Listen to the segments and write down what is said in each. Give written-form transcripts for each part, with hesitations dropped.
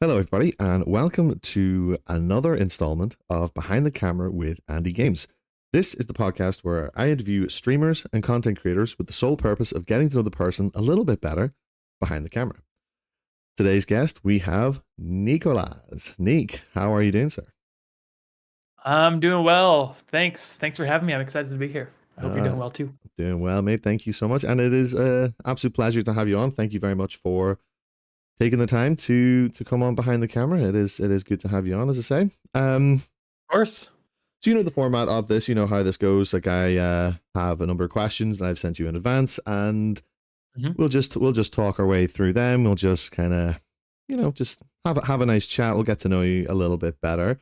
Hello, everybody, and welcome to another installment of Behind the Camera with AndyGames. This is the podcast where I interview streamers and content creators with the sole purpose of getting to know the person a little bit better behind the camera. Today's guest, we have Neeeekolaz. Neek, how are you doing, sir? I'm doing well. Thanks for having me. I'm excited to be here. I hope you're Uh, doing well too. Doing well, mate. Thank you so much. And it is an absolute pleasure to have you on. Thank you very much for taking the time to come on behind the camera. It is good to have you on, as I say. Of course. So you know the format of this, you know how this goes. Like I have a number of questions that I've sent you in advance, and Hmm. we'll just talk our way through them. We'll just kind of, just have a nice chat. We'll get to know you a little bit better.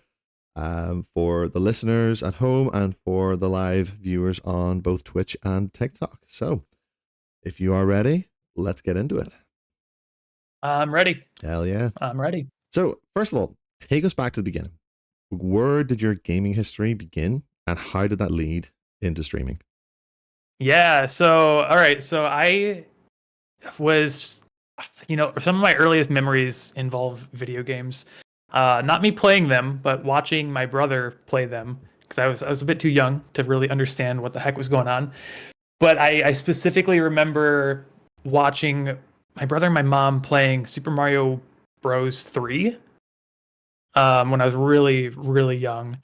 For the listeners at home and for the live viewers on both Twitch and TikTok. So if you are ready, let's get into it. I'm ready. Hell yeah! I'm ready. So first of all, take us back to the beginning. Where did your gaming history begin, and how did that lead into streaming? Yeah. So, all right. So I was, some of my earliest memories involve video games. Not me playing them, but watching my brother play them because I was a bit too young to really understand what the heck was going on. But I specifically remember watching my brother and my mom playing Super Mario Bros. 3 when I was really, really young.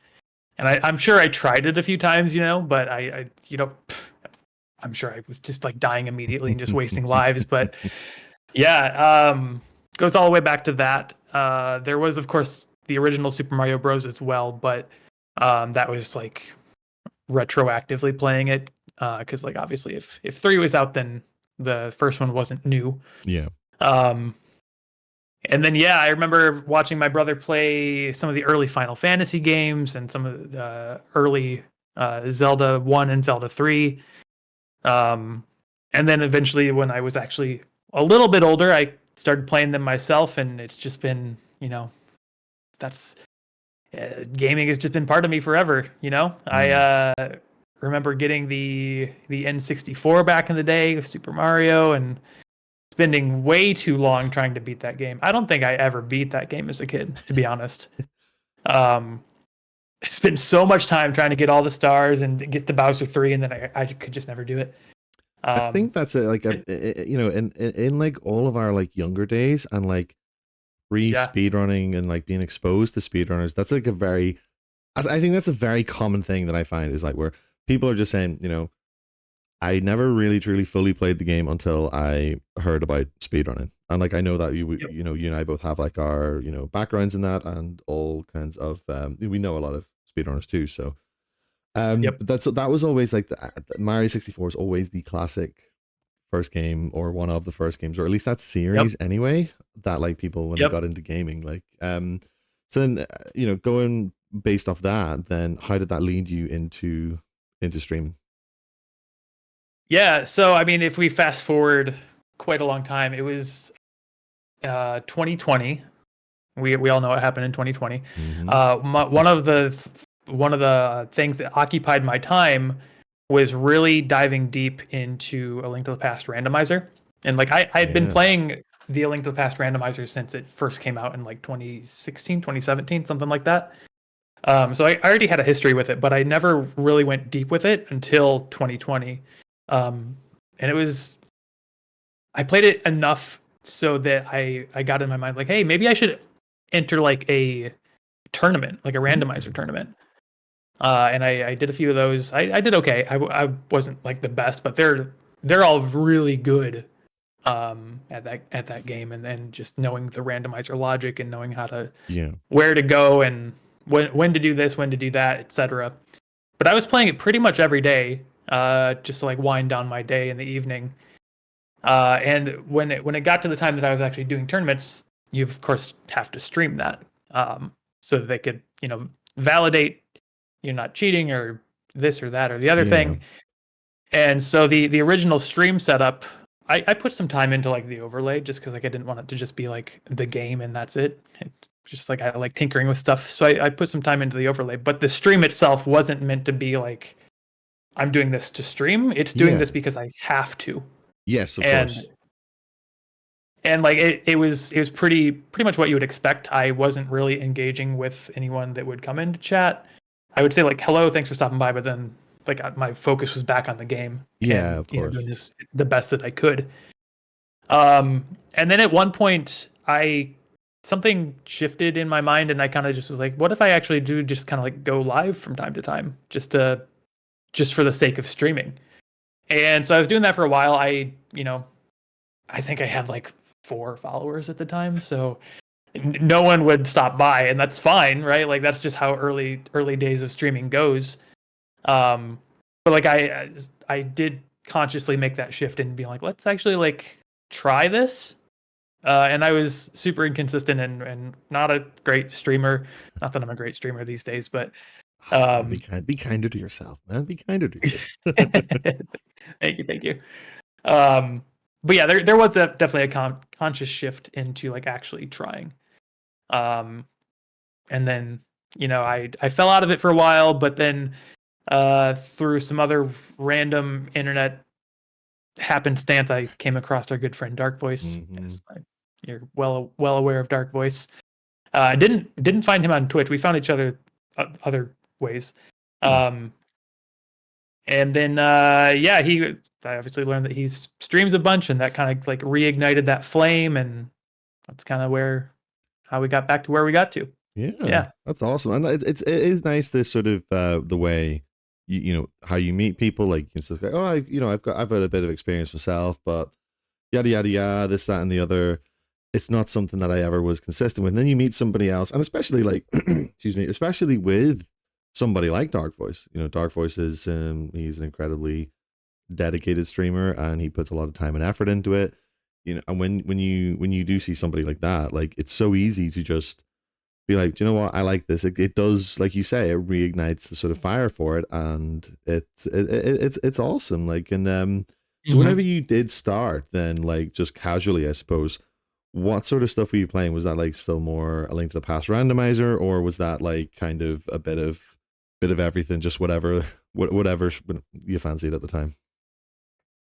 And I'm sure I tried it a few times, but I'm sure I was just like dying immediately and just wasting lives. But yeah, goes all the way back to that. There was, of course, the original Super Mario Bros. As well, but that was like retroactively playing it because like obviously if 3 was out, then the first one wasn't new. Yeah. Um, And then, yeah, I remember watching my brother play some of the early Final Fantasy games and some of the early Zelda 1 and Zelda 3. Um, and then eventually, when I was actually a little bit older, I started playing them myself. And it's just been, that's gaming has just been part of me forever. I remember getting the N64 back in the day with Super Mario and spending way too long trying to beat that game. I don't think I ever beat that game as a kid, to be honest. Um, I spent so much time trying to get all the stars and get to Bowser 3, and then I could just never do it. I think Um, that's in like all of our like younger days and like pre yeah. speedrunning and like being exposed to speedrunners, that's like a very, I think that's a very common thing that I find is like where people are just saying, I never really truly fully played the game until I heard about speedrunning. And like I know that Yep. you and I both have like our, backgrounds in that and all kinds of we know a lot of speedrunners too. So Yep. that was always like the Mario 64 is always the classic first game or one of the first games, or at least that Yep. series anyway, that like people when they Yep. got into gaming, like so then going based off that, then how did that lead you into streaming? Yeah. So, I mean, if we fast forward quite a long time, it was 2020. We all know what happened in 2020. Mm-hmm. One of the things that occupied my time was really diving deep into A Link to the Past randomizer. And like I had been Yeah. playing the A Link to the Past randomizer since it first came out in like 2016, 2017, something like that. So I already had a history with it, but I never really went deep with it until 2020. Um, and I played it enough so that I got in my mind like, hey, maybe I should enter like a tournament, like a randomizer tournament. And I did a few of those. I did okay. I wasn't like the best, but they're all really good at that game, and then just knowing the randomizer logic and knowing how to Yeah. where to go and when to do this, when to do that, etc. But I was playing it pretty much every day, just to like wind down my day in the evening. And when it got to the time that I was actually doing tournaments, you of course have to stream that, so that they could validate you're not cheating or this or that or the other Yeah. thing. And so the original stream setup, I put some time into like the overlay just because like I didn't want it to just be like the game and that's it. It's just like I like tinkering with stuff, so I put some time into the overlay. But the stream itself wasn't meant to be like I'm doing this to stream. It's doing Yeah. this because I have to. Yes, of And course. and like it was pretty much what you would expect. I wasn't really engaging with anyone that would come into chat. I would say like hello, thanks for stopping by, but then like my focus was back on the game Yeah, and of course. doing this the best that I could. Um, and then at one point, I something shifted in my mind, and I kind of just was like, what if I actually do just kind of like go live from time to time, just for the sake of streaming? And so I was doing that for a while. I think I had like 4 followers at the time, so no one would stop by, and that's fine, right? Like that's just how early days of streaming goes. But like I did consciously make that shift and be like, let's actually like try this. And I was super inconsistent and not a great streamer. Not that I'm a great streamer these days, but Oh, um, be kinder to yourself, man. Be kinder to yourself. thank you. Um, but yeah, there was definitely a conscious shift into like actually trying. Um, and then I fell out of it for a while, but then through some other random internet happenstance, I came across our good friend Dark Voice. Hmm. Yes, you're well aware of Dark Voice. I didn't find him on Twitch. We found each other other ways. Yeah. Um, and then yeah, I obviously learned that he streams a bunch, and that kind of like reignited that flame, and that's kind of where how we got back to where we got to. Yeah, Yeah. that's awesome, and it is nice this sort of the way you know how you meet people. Like it's just like, oh, I've got a bit of experience myself, but yada yada yada, this that and the other. It's not something that I ever was consistent with. And then you meet somebody else, and especially like, excuse me, especially with somebody like Dark Voice. You know, Dark Voice is he's an incredibly dedicated streamer, and he puts a lot of time and effort into it. You know, and when you do see somebody like that, like it's so easy to just be like, do you know what? I like this. It does, like you say, it reignites the sort of fire for it, and it's awesome. Like, and so whenever Hmm. you did start, then like just casually, I suppose, what sort of stuff were you playing? Was that like still more a Link to the Past randomizer, or was that like kind of a bit of everything, just whatever whatever you fancied at the time?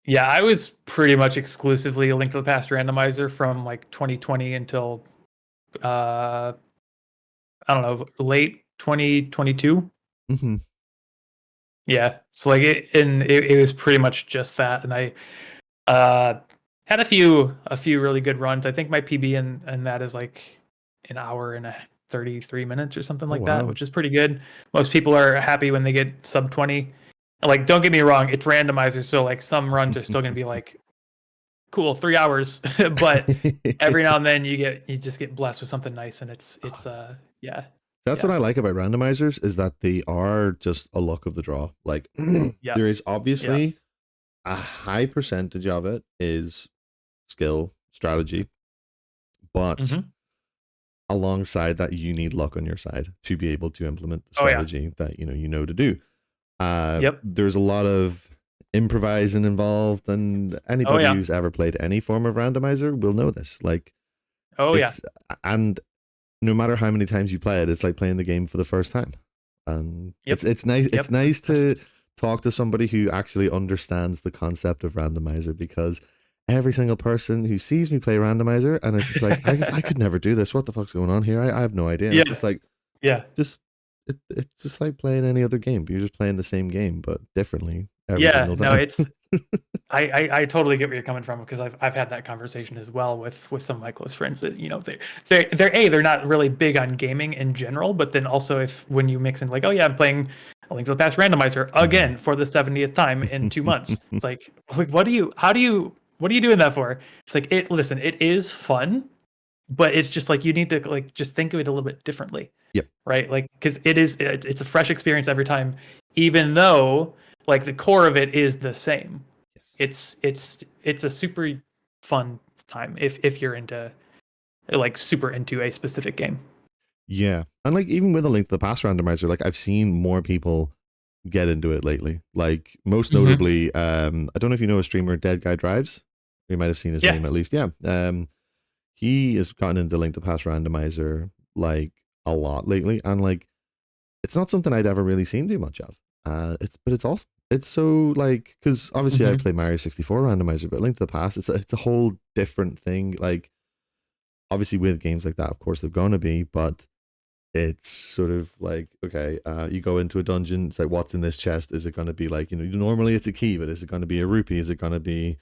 Yeah, I was pretty much exclusively a Link to the Past randomizer from like 2020 until uh I don't know, late 2022. Hmm. Yeah. So like it was pretty much just that. And I uh had a few really good runs. I think my PB and that is like an hour and 33 minutes or something Oh like that, wow. which is pretty good. Most people are happy when they get sub 20. Like don't get me wrong, it's randomizer, so like some runs are still gonna be like cool 3 hours, but every now and then you just get blessed with something nice, and it's yeah. That's what Yeah. I like about randomizers is that they are just a luck of the draw. Like Yeah. there is Yeah. obviously a high percentage of it is skill, strategy, but Hmm. alongside that you need luck on your side to be able to implement the Oh yeah. strategy that you know to do. Yep. There's a lot of improvising involved, and Oh anybody yeah. who's ever played any form of randomizer will know this. Like Oh yeah. it's and no matter how many times you play it, it's like playing the game for the first time. And Yep. it's nice. It's Yep. nice to That's talk to somebody who actually understands the concept of randomizer, because every single person who sees me play randomizer and it's just like I could never do this. What the fuck's going on here? I have no idea. And it's yeah. just like Yeah. just it's just like playing any other game. You're just playing the same game but differently every Yeah. single No, time. I totally get where you're coming from, because I've had that conversation as well with some of my close friends that they're not really big on gaming in general, but then also if when you mix in like, oh yeah, I'm playing a Link to the Past randomizer again for the 70th time in 2 months, it's like what are you doing that for? It's like listen, it is fun, but it's just like you need to like just think of it a little bit differently, Yep. right? Like because it's a fresh experience every time, even though like the core of it is the same. Yes. It's a super fun time if you're into like super into a specific game. Yeah. And like even with a Link to the Past randomizer, like I've seen more people get into it lately. Like most Hmm. notably, I don't know if you know a streamer, Dead Guy Drives. You might have seen his Yeah. name at least. Yeah. He has gotten into Link to Pass randomizer like a lot lately, and like it's not something I'd ever really seen too much of. It's awesome. It's so like because obviously I Hmm. play Mario 64 randomizer, but Link to the Past, it's a whole different thing. Like obviously with games like that, of course they're gonna be, but it's sort of like okay, you go into a dungeon, it's like what's in this chest? Is it gonna be like normally it's a key, but is it gonna be a rupee? Is it gonna be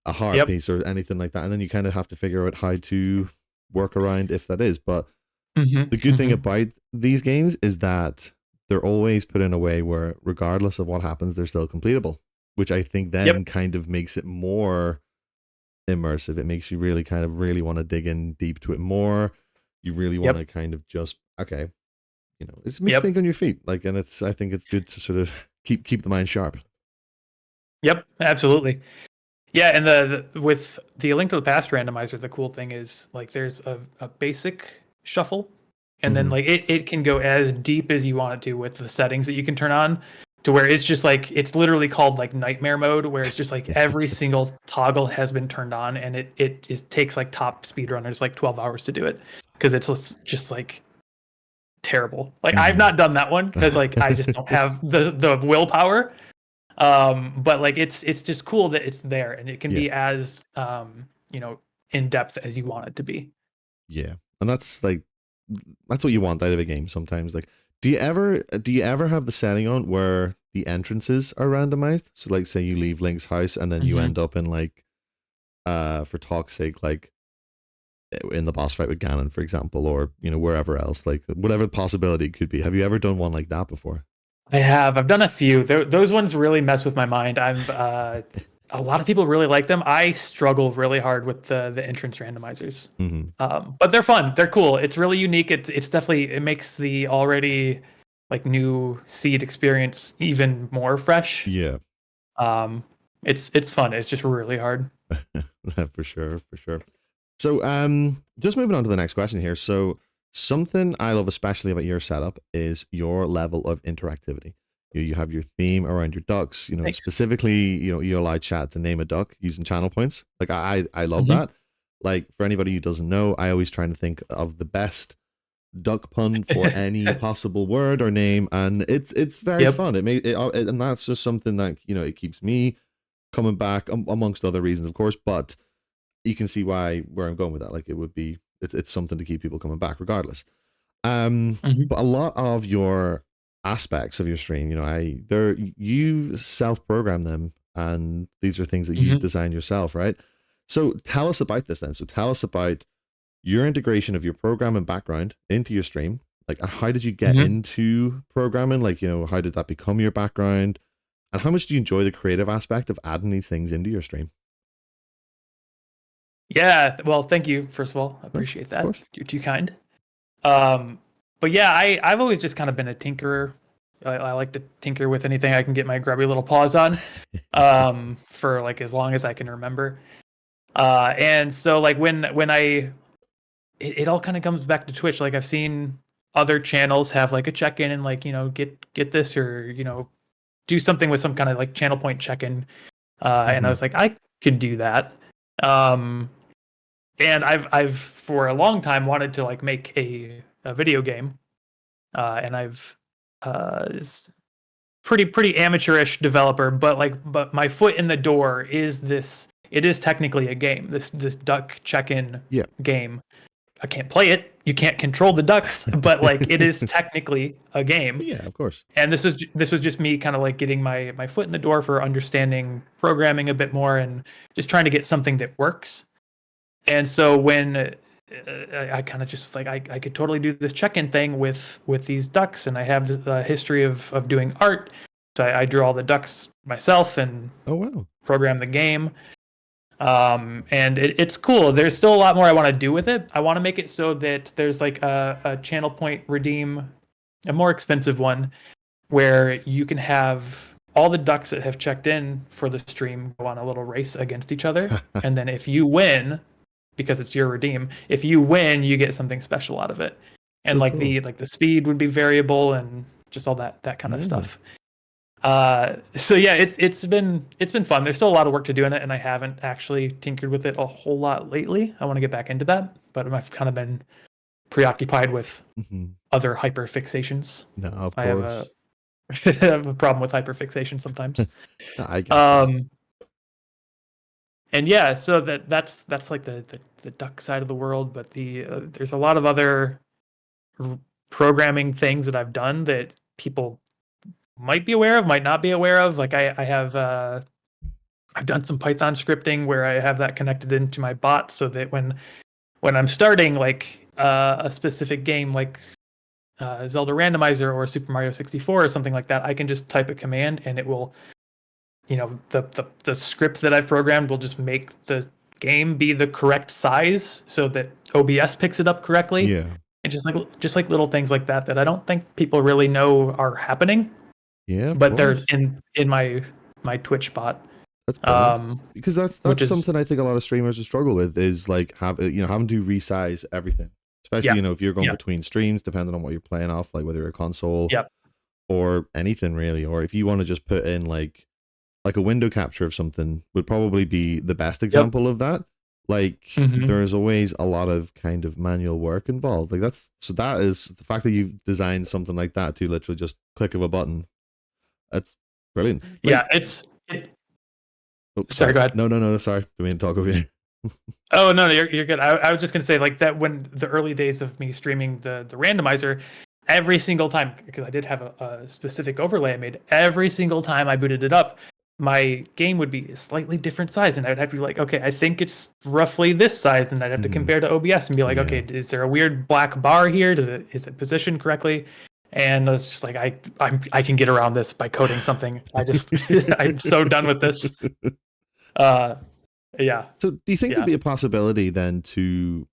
a heart Yep. piece or anything like that? And then you kind of have to figure out how to work around if that is. But Hmm. the good thing Hmm. about these games is that they're always put in a way where, regardless of what happens, they're still completable, which I think Yep. then kind of makes it more immersive. It makes you really kind of really want to dig in deep to it more. You really want Yep. to kind of just okay, it makes you Yep. think on your feet. Like, and I think it's good to sort of keep the mind sharp. Yep. Absolutely. Yeah, and with the Link to the Past randomizer, the cool thing is like there's a basic shuffle, and then Mm-hmm. like it can go as deep as you want it to with the settings that you can turn on, to where it's just like it's literally called like nightmare mode, where it's just like every single toggle has been turned on, and it takes like top speedrunners like 12 hours to do it because it's just like terrible. Like I've Mm-hmm. not done that one because like I just don't have the willpower, but like it's just cool that it's there and it can Yeah. be as in depth as you want it to be. Yeah, and that's what you want out of a game sometimes. Like, do you ever have the setting on where the entrances are randomized? So, like, say you leave Link's house and then you Hmm. end up in like, for talk's sake, like in the boss fight with Ganon, for example, or wherever else, like whatever the possibility could be. Have you ever done one like that before? I've done a few. Those ones really mess with my mind. A lot of people really like them. I struggle really hard with the entrance randomizers. Mm-hmm. But they're fun. They're cool. It's really unique. It's definitely it makes the already like new seed experience even more fresh. Yeah, Um, it's fun. It's just really hard. for sure, for sure. So, just moving on to the next question here. So, something I love especially about your setup is your level of interactivity. You have your theme around your ducks. Thanks. Specifically, you allow chat to name a duck using channel points. Like I love Hmm. that. Like for anybody who doesn't know, I always try to think of the best duck pun for any possible word or name, and it's very Yep. fun. And that's just something that it keeps me coming back, amongst other reasons, of course, but you can see where I'm going with that. Like it's something to keep people coming back regardless. Hmm. But a lot of your aspects of your stream, you self-program them, and these are things that you've Hmm. designed yourself, right? So tell us about this then. So tell us about your integration of your programming background into your stream. Like, how did you get Hmm. into programming? Like, how did that become your background? And how much do you enjoy the creative aspect of adding these things into your stream? Yeah. Well, thank you. First of all, I No, appreciate of that. course. You're too kind. Um, but yeah, I've always just kind of been a tinkerer. I like to tinker with anything I can get my grubby little paws on. For like as long as I can remember. And so like when it all kind of comes back to Twitch. Like I've seen other channels have like a check-in and like get this or do something with some kind of like channel point check-in. And I Hmm. was like I could do that. Um, and I've for a long time wanted to like make a video game. And I've is pretty amateurish developer, but my foot in the door is this. It is technically a game. This duck check-in Yeah. game. I can't play it. You can't control the ducks, but like it is technically a game. Yeah, of course. And this was just me kind of like getting my foot in the door for understanding programming a bit more and just trying to get something that works. And so when I kind of just like I could totally do this check-in thing with these ducks, and I have the history of doing art. So I drew all the ducks myself and Oh wow. program the game. And it's cool. There's still a lot more I want to do with it. I want to make it so that there's like a channel point redeem, a more expensive one, where you can have all the ducks that have checked in for the stream go on a little race against each other. And then if you win, because it's your redeem, if you win, you get something special out of it. And So like cool. the speed would be variable and just all that kind of Yeah. stuff. So yeah, it's been fun. There's still a lot of work to do in it, and I haven't actually tinkered with it a whole lot lately. I want to get back into that, but I've kind of been preoccupied with Hmm. other hyper fixations. No, of I have a course. I have a problem with hyperfixation sometimes. I get that. Um, and yeah, so that's like the duck side of the world, but there's a lot of other r- programming things that I've done that people might be aware of, might not be aware of. Like I have I've done some Python scripting where I have that connected into my bot so that when I'm starting like a specific game like Zelda Randomizer or Super Mario 64 or something like that, I can just type a command and it will, the script that I've programmed will just make the game be the correct size so that OBS picks it up correctly. Yeah. And just like little things like that that I don't think people really know are happening, Yeah, of but they're course. in my Twitch bot, That's brilliant. um, Because that's which that's is something I think a lot of streamers will struggle with is like having to resize everything. Especially, yeah, if you're going yeah, between streams, depending on what you're playing off, like whether you're a console yeah, or anything really, or if you want to just put in like a window capture of something would probably be the best yep. example of that. Like Hmm. there's always a lot of kind of manual work involved. Like that is the fact that you've designed something like that to literally just click of a button. That's brilliant. Yeah, Like, oh, sorry, sorry. go ahead. No, sorry. Don't mean to talk over you. Oh no, no, you're good. I was just gonna say like that when the early days of me streaming the randomizer, every single time because I did have a specific overlay I made. Every single time I booted it up, my game would be a slightly different size, and I'd have to be like, okay, I think it's roughly this size, and I'd have to Hmm. compare to OBS and be like, Yeah. okay, is there a weird black bar here? Is it positioned correctly? And it's just like I can get around this by coding something. I just I'm so done with this. Uh, yeah, So, do you think there'd yeah. be a possibility then to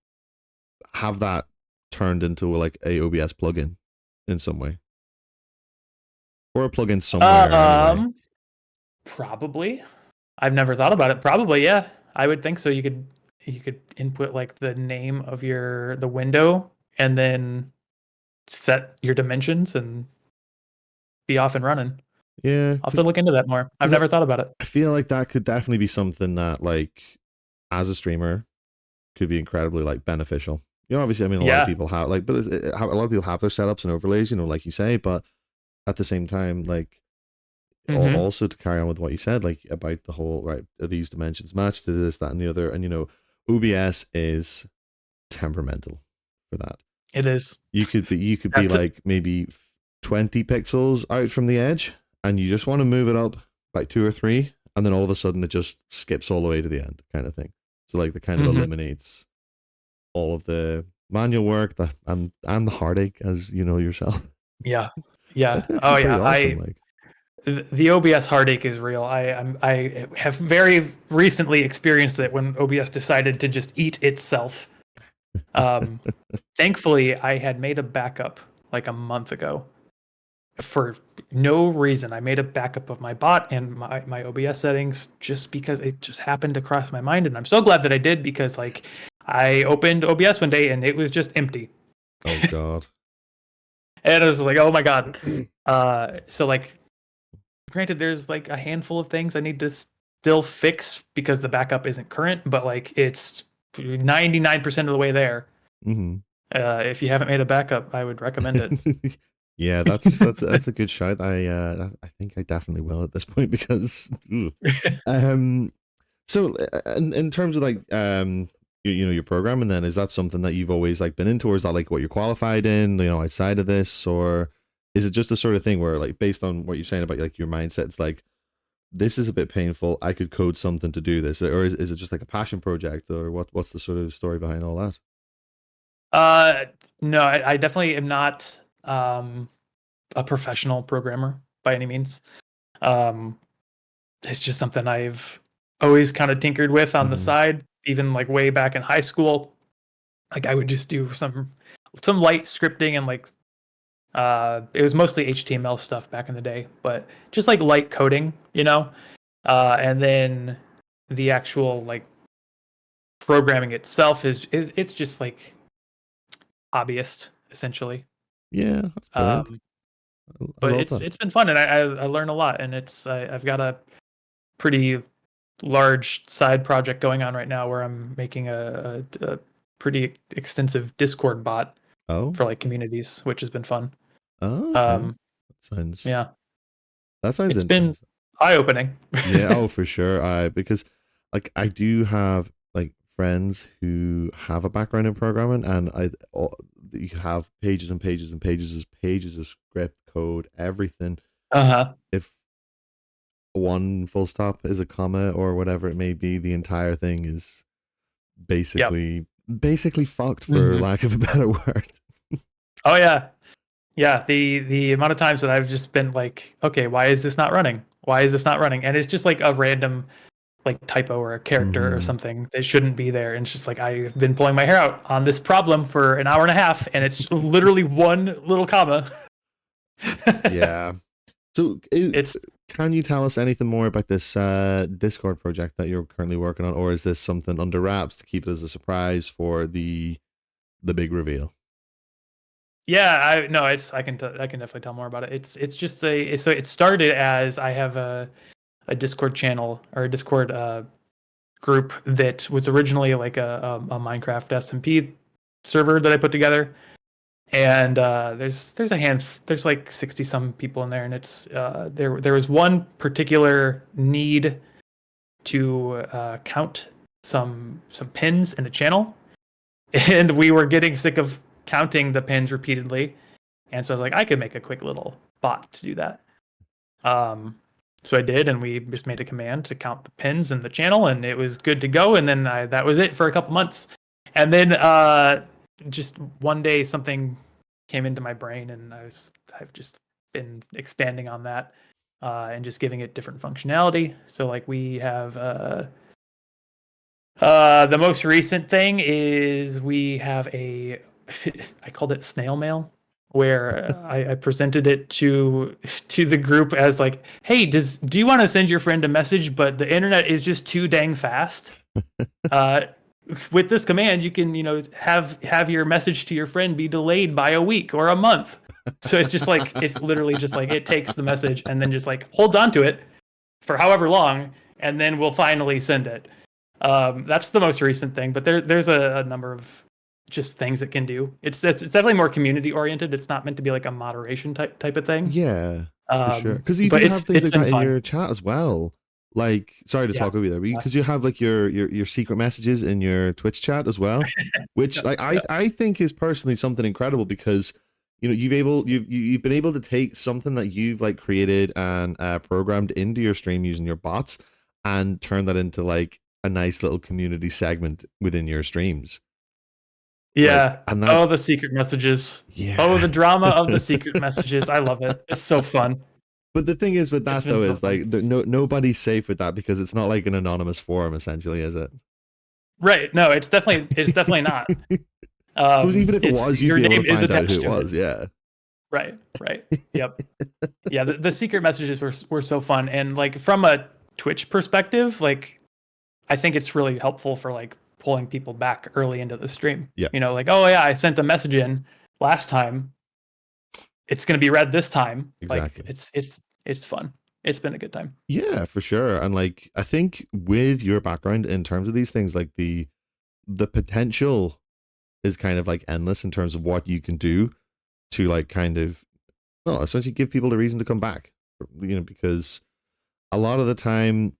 have that turned into like a OBS plugin in some way, or a plugin somewhere anyway? Um, Probably. I've never thought about it. Probably, yeah. I would think so. You could input like the name of the window and then set your dimensions and be off and running. Yeah, I'll have to look into that more. I've because never thought about it. I feel like that could definitely be something that like as a streamer could be incredibly like beneficial. Obviously, I mean, a lot of Yeah. people have like, but a lot of people have their setups and overlays, like you say, but at the same time, like Mm-hmm. also to carry on with what you said, like about the whole right, are these dimensions match to this, that, and the other, and OBS is temperamental for that. It is. You could be That's it. like maybe 20 pixels out from the edge, and you just want to move it up by two or three, and then all of a sudden it just skips all the way to the end, kind of thing. So like the kind of Mm-hmm. eliminates all of the manual work that and the heartache, as you know yourself. Yeah. Yeah. That's actually Oh pretty yeah. awesome. Like, The OBS heartache is real. I have very recently experienced it when OBS decided to just eat itself. Um, Thankfully, I had made a backup like a month ago for no reason. I made a backup of my bot and my OBS settings just because it just happened to cross my mind. And I'm so glad that I did because like I opened OBS one day and it was just empty. oh god. And I was like, oh my God. So like granted, there's like a handful of things I need to still fix because the backup isn't current, but like it's 99% of the way there. Hmm. If you haven't made a backup, I would recommend it. Yeah, that's a good shout. I think I definitely will at this point because um so in terms of like your programming, then is that something that you've always like been into, or is that like what you're qualified in, outside of this, or is it just the sort of thing where like based on what you're saying about like your mindset, it's like this is a bit painful, I could code something to do this, or is it just like a passion project, or what's the sort of story behind all that? Uh, no, I definitely am not a professional programmer by any means. Um, it's just something I've always kind of tinkered with on the Hmm. side, even like way back in high school. Like I would just do some light scripting and like it was mostly HTML stuff back in the day, but just like light coding. And then the actual like programming itself is it's just like hobbyist essentially. Yeah, that's brilliant. Um, I but love it's that. it's been fun and I learn a lot and I've got a pretty large side project going on right now where I'm making a pretty extensive Discord bot Oh, for like communities, which has been fun. oh, okay. Um, That sounds yeah. That sounds It's been interesting. eye-opening. Yeah, oh for sure. I because like I do have like friends who have a background in programming, and you have pages and pages and pages of script code, everything. Uh-huh. If one full stop is a comma or whatever it may be, the entire thing is Yep. basically fucked for Hmm. lack of a better word. Oh yeah. Yeah, the amount of times that I've just been like, okay, why is this not running? Why is this not running? And it's just like a random like typo or a character or Hmm. something that shouldn't be there. And it's just like I've been pulling my hair out on this problem for an hour and a half, and it's literally one little comma. It's yeah. So, It's can you tell us anything more about this Discord project that you're currently working on, or is this something under wraps to keep it as a surprise for the big reveal? yeah, I no, it's I can definitely tell more about it. It's just so it started as I have a Discord channel or a Discord group that was originally like a Minecraft SMP server that I put together. And there's a hand there's like 60 some people in there, and it's there was one particular need to count some pins in a channel, and we were getting sick of counting the pins repeatedly, and so I was like, I could make a quick little bot to do that. um so I did, and we just made a command to count the pins in the channel, and it was good to go. And then that was it for a couple months. And then just one day something came into my brain, and I've just been expanding on that, and just giving it different functionality. So like we have the most recent thing is we have a I called it snail mail, where I presented it to the group as like, hey, do you want to send your friend a message, but the internet is just too dang fast. Uh, with this command, you can have your message to your friend be delayed by a week or a month. So it's just like it's literally just like it takes the message and then just like holds on to it for however long, and then we'll finally send it. That's the most recent thing, but there's a number of just things it can do. It's definitely more community oriented. It's not meant to be like a moderation type of thing. Yeah, for sure. Because you But do have things it's like been that in fun. your chat as well. Like, sorry to Yeah. talk over you there, Yeah. because you have like your secret messages in your Twitch chat as well, which Yeah. like Yeah. I think is personally something incredible because you've been able to take something that you've like created and programmed into your stream using your bots and turn that into like a nice little community segment within your streams. Like, Yeah. and that Oh, the secret messages. Oh, yeah. the drama of the secret messages. I love it. It's so fun. But the thing is with It's that been though so is fun. like nobody's safe with that because it's not like an anonymous forum essentially, is it? Right. No, it's definitely not. Because even if it It's was, you'd your be able to name is find out who attached it to it. was. Yeah. Right. Right. Yep. Yeah, the secret messages were so fun, and like from a Twitch perspective, like I think it's really helpful for like pulling people back early into the stream. Yeah. Like, oh yeah, I sent a message in last time. It's gonna be read this time. Like Exactly. it's fun. It's been a good time. Yeah, for sure. And like I think with your background in terms of these things, like the potential is kind of like endless in terms of what you can do to like kind of well, essentially give people a reason to come back. Because a lot of the time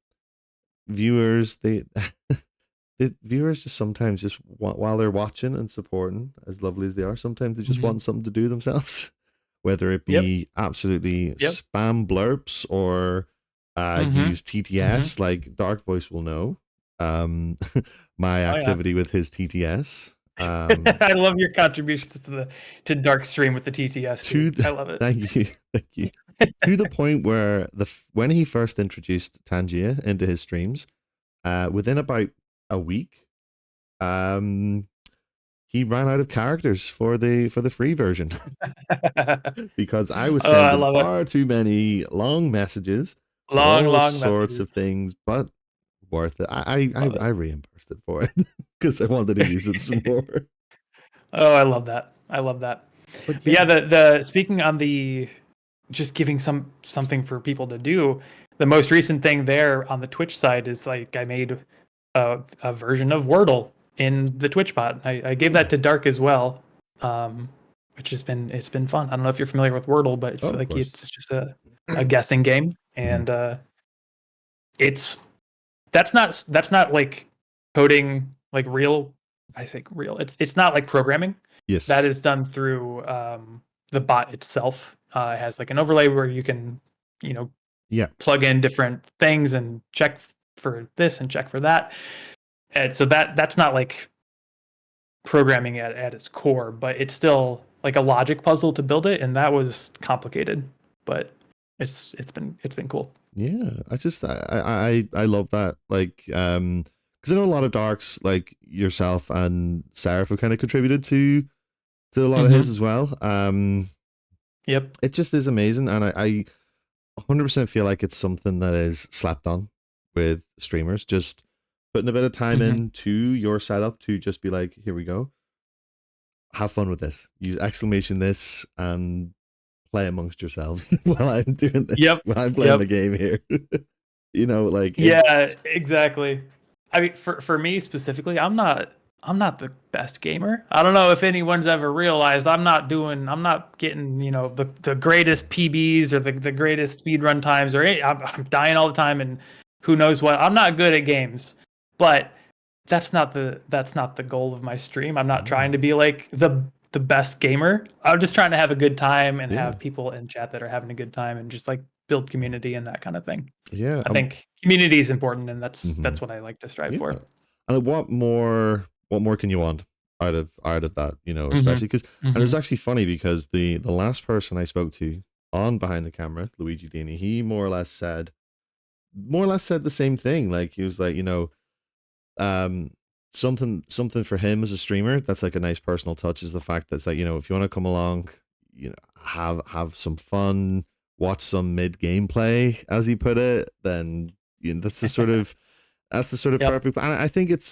viewers they the viewers just sometimes just want, while they're watching and supporting as lovely as they are, sometimes they just Mm-hmm. want something to do themselves, whether it Yep. be absolutely Yep. spam blurps or Mm-hmm. use Mm-hmm. TTS. Like Dark Voice will know um my Oh yeah. activity with his TTS. I love your contributions to Dark Stream with the TTS, To dude. the, I love it. thank you, thank you. To the point where when he first introduced Tangia into his streams, within about a week, um he ran out of characters for the free version because I was Oh, I sending love it. far too many long messages of Long, all long sorts of messages. things, but worth it. Love it. I reimbursed it for it because I wanted to use it some more. Oh, I love that. I love that. But But yeah, yeah, the speaking on the just giving something for people to do, the most recent thing there on the Twitch side is like I made a version of Wordle in the Twitch bot. I gave oh, that to Dark as well, which has been it's been fun. I don't know if you're familiar with Wordle, but oh, it's of like course. it's just a a guessing game, Mhm. and it's that's not like coding like real. I think real. It's not like programming. That Yes. is done through the bot itself. It has like an overlay where you can, you know, Yeah. plug in different things and check for this and check for that. And so that's not like programming at its core, but it's still like a logic puzzle to build it, and that was complicated. But it's been cool. Yeah. I love that. Like, because I know a lot of darks like yourself and Seraph have kind of contributed to a lot of his Mm-hmm. as well. Yep. It just is amazing, and I 100% feel like it's something that is slapped on with streamers. Just putting a bit of time Mm-hmm. into your setup to just be like, here we go, have fun with this. Use exclamation this and play amongst yourselves while I'm doing this. Yep. While I'm playing the Yep. game here. Like Yeah, it's exactly. I mean, for me specifically, I'm not the best gamer. I don't know if anyone's ever realized I'm not getting, the greatest PBs or the greatest speed run times or I'm dying all the time and who knows what. I'm not good at games. But that's not the goal of my stream. I'm not trying to be like the best gamer. I'm just trying to have a good time and yeah, have people in chat that are having a good time and just like build community and that kind of thing. yeah. I think community is important, and that's Mhm. that's what I like to strive Yeah. for. And what more can you want out of that, Mm-hmm. especially because and it was Mm-hmm. actually funny because the last person I spoke to on behind the camera, Luigi Dini, he more or less said the same thing. Like he was like, um something for him as a streamer that's like a nice personal touch is the fact that it's like, if you want to come along, have some fun, watch some mid gameplay, as he put it, then that's the sort of Yep. perfect. And I think it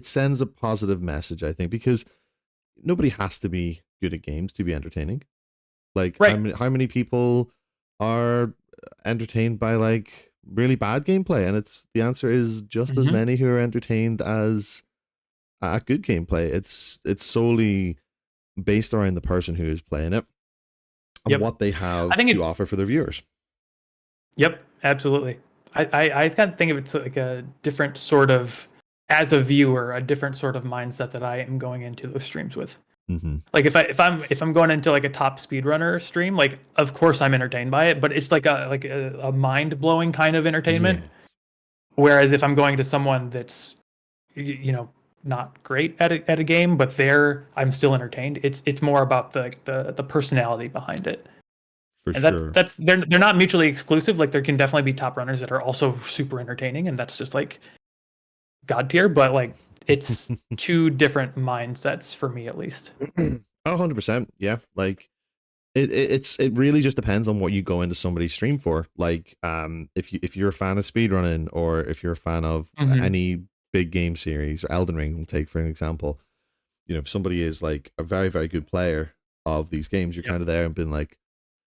sends a positive message, I think, because nobody has to be good at games to be entertaining. Like how Right. many how many people are entertained by like really bad gameplay, and it's the answer is just as Mm-hmm. many who are entertained as a good gameplay. It's solely based around the person who is playing it and Yep. what they I have think to it's offer for their viewers. Yep. Absolutely. I kind of think of it to like a different sort of as a viewer, a different sort of mindset that I am going into those streams with. Mm-hmm. Like if I'm going into like a top speedrunner stream, like of course I'm entertained by it, but it's like a mind blowing kind of entertainment. Yeah, Whereas if I'm going to someone that's you know not great at a game, but I'm still entertained. It's more about the personality behind it, for and that's sure. that's they're not mutually exclusive. Like there can definitely be top runners that are also super entertaining, and that's just like god tier. But like it's two different mindsets for me at least. 100%. Yeah, like it really just depends on what you go into somebody's stream for. Like, if you're a fan of speedrunning, or if you're a fan of Hmm. any big game series, or Elden Ring, we'll take for an example. If somebody is like a very very good player of these games, you're Yep. kind of there and been like,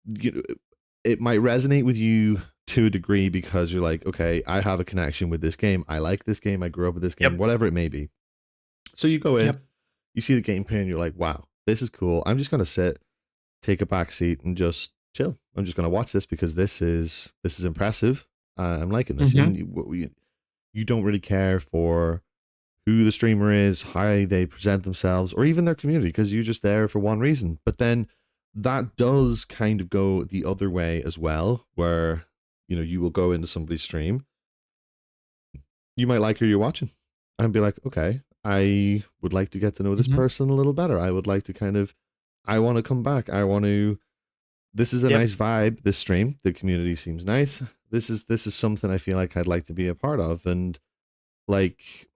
you know, it might resonate with you to a degree because you're like, okay, I have a connection with this game. I like this game. I grew up with this game, Yep. whatever it may be. So you go in, Yep. you see the gameplay, and you're like, wow, this is cool. I'm just gonna sit, take a back seat, and just chill. I'm just gonna watch this because this is impressive. I'm liking this, Hmm. and you don't really care for who the streamer is, how they present themselves, or even their community, because you're just there for one reason. But then that does kind of go the other way as well, where you will go into somebody's stream, you might like who you're watching, and be like, okay, I would like to get to know this Hmm. person a little better. I would like to I want to come back. This is a Yep. nice vibe. This stream, the community seems nice. This is something I feel like I'd like to be a part of, and like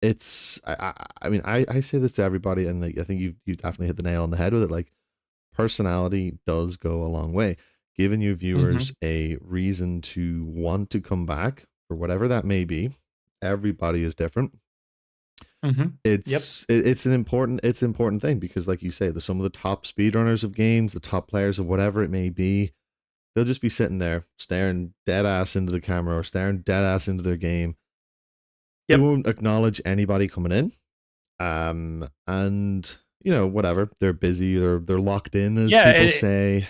I say this to everybody, and like, I think you definitely hit the nail on the head with it. Like, personality does go a long way, giving your Hmm. viewers a reason to want to come back for whatever that may be. Everybody is different. Hmm. Yep. It's an important thing, because like you say, some of the top speedrunners of games, the top players of whatever it may be, they'll just be sitting there staring dead ass into the camera, or staring dead ass into their game. They Yep. won't acknowledge anybody coming in. And whatever, they're busy, they're locked in, as Yeah. people say.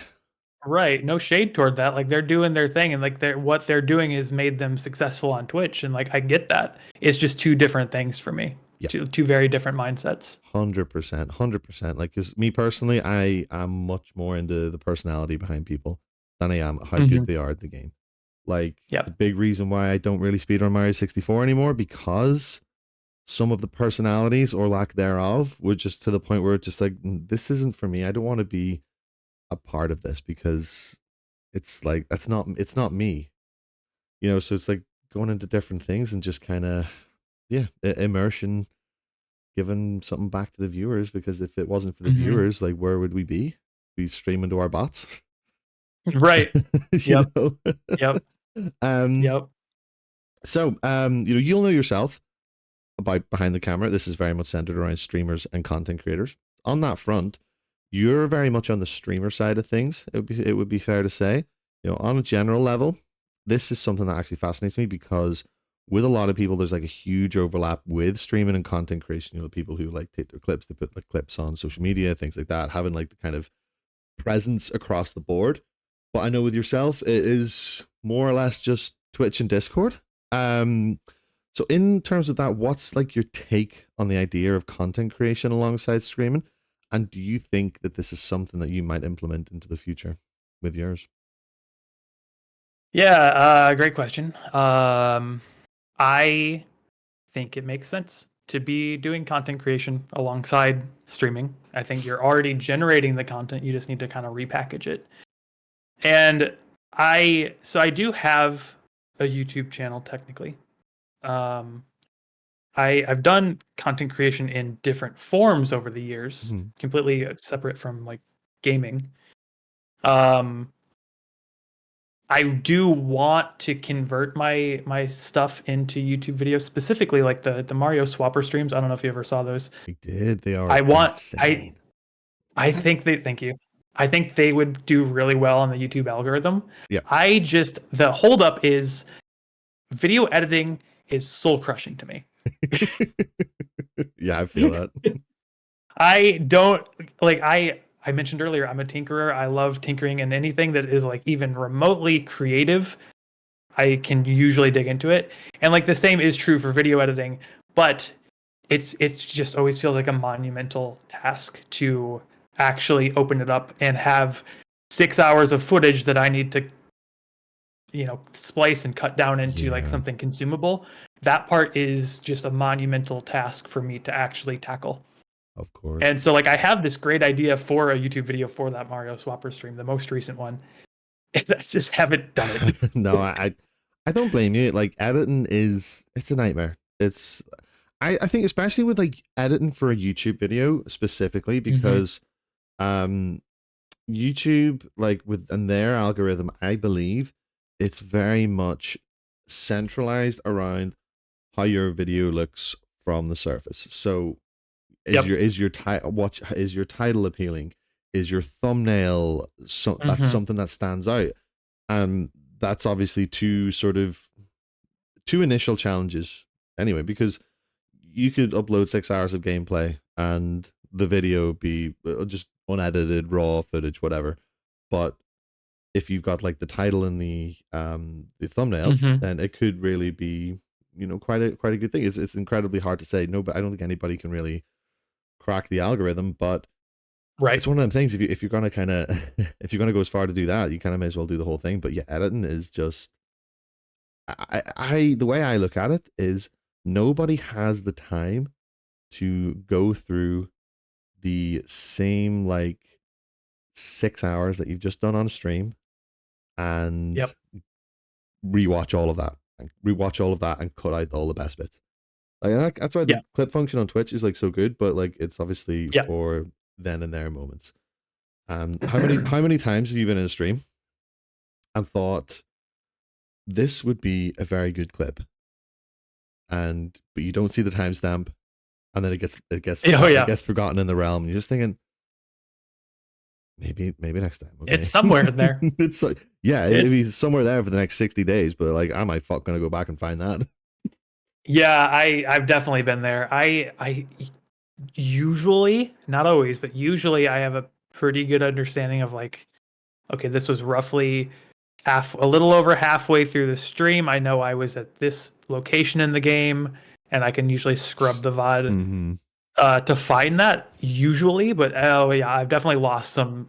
Right. No shade toward that. Like they're doing their thing and like what they're doing has made them successful on Twitch. And like I get that. It's just two different things for me. Yeah, Two very different mindsets. 100%, 100%. Like, cause me personally, I am much more into the personality behind people than I am how good Hmm. they are at the game. Like the Yep. big reason why I don't really speedrun Mario 64 anymore, because some of the personalities or lack thereof were just to the point where it's just like, this isn't for me. I don't want to be a part of this because it's like it's not me. So it's like going into different things and just kind of, yeah, immersion, giving something back to the viewers, because if it wasn't for the Hmm. viewers, like where would we be? We streaming to our bots. Right. you Yep. know Yep. um Yep. you'll know yourself about behind the camera. This is very much centered around streamers and content creators. On that front, you're very much on the streamer side of things. It would be fair to say, on a general level, this is something that actually fascinates me, because with a lot of people, there's like a huge overlap with streaming and content creation. People who like take their clips, they put like clips on social media, things like that, having like the kind of presence across the board. But I know with yourself, it is more or less just Twitch and Discord. So in terms of that, what's like your take on the idea of content creation alongside streaming? And do you think that this is something that you might implement into the future with yours? Yeah. Great question. I think it makes sense to be doing content creation alongside streaming. I think you're already generating the content. You just need to kind of repackage it. And I do have a YouTube channel technically. Um, I've done content creation in different forms over the years, Mm-hmm. completely separate from like gaming. Um, I do want to convert my stuff into YouTube videos, specifically like the Mario Swapper streams. I don't know if you ever saw those. I did. They are I want insane. I think they thank you. I think they would do really well on the YouTube algorithm. Yeah. The holdup is video editing is soul crushing to me. Yeah, I feel that. I don't like I mentioned earlier I'm a tinkerer. I love tinkering, and anything that is like even remotely creative, I can usually dig into it. And like the same is true for video editing, but it's just always feels like a monumental task to actually open it up and have 6 hours of footage that I need to splice and cut down into like Yeah, something consumable. That part is just a monumental task for me to actually tackle. of course. And so like I have this great idea for a YouTube video for that Mario Swapper stream, the most recent one, and I just haven't done it. No, I don't blame you. Like editing it's a nightmare. I think especially with like editing for a YouTube video specifically, Hmm. because um YouTube, like within their algorithm, I believe it's very much centralized around how your video looks from the surface. So Yep. is your title, what is your title appealing? Is your thumbnail that's Hmm. something that stands out? And that's obviously two initial challenges anyway, because you could upload 6 hours of gameplay and the video be just unedited raw footage, whatever. But if you've got like the title and the thumbnail, Hmm. then it could really be quite a good thing. It's incredibly hard to say no, but I don't think anybody can really crack the algorithm. But Right. it's one of them things. If you're gonna kind of if you're gonna go as far to do that, you kind of may as well do the whole thing. But yeah, editing is just the way I look at it is nobody has the time to go through the same like 6 hours that you've just done on stream and Yep. rewatch all of that and cut out all the best bits. Like that's why the Yeah. clip function on Twitch is like so good, but like it's obviously Yeah. for then and there moments. How many times have you been in a stream and thought this would be a very good clip, and but you don't see the timestamp, and then Oh it yeah. gets forgotten in the realm, and you're just thinking maybe next time, It's okay. somewhere in there. It's like, yeah, it'd be It's somewhere there for the next 60 days, but like am I fuck gonna go back and find that? Yeah, I've definitely been there. I usually, not always, but usually I have a pretty good understanding of like okay, this was roughly a little over halfway through the stream. I know I was at this location in the game, and I can usually scrub the VOD Mm-hmm. to find that usually. But oh yeah, I've definitely lost some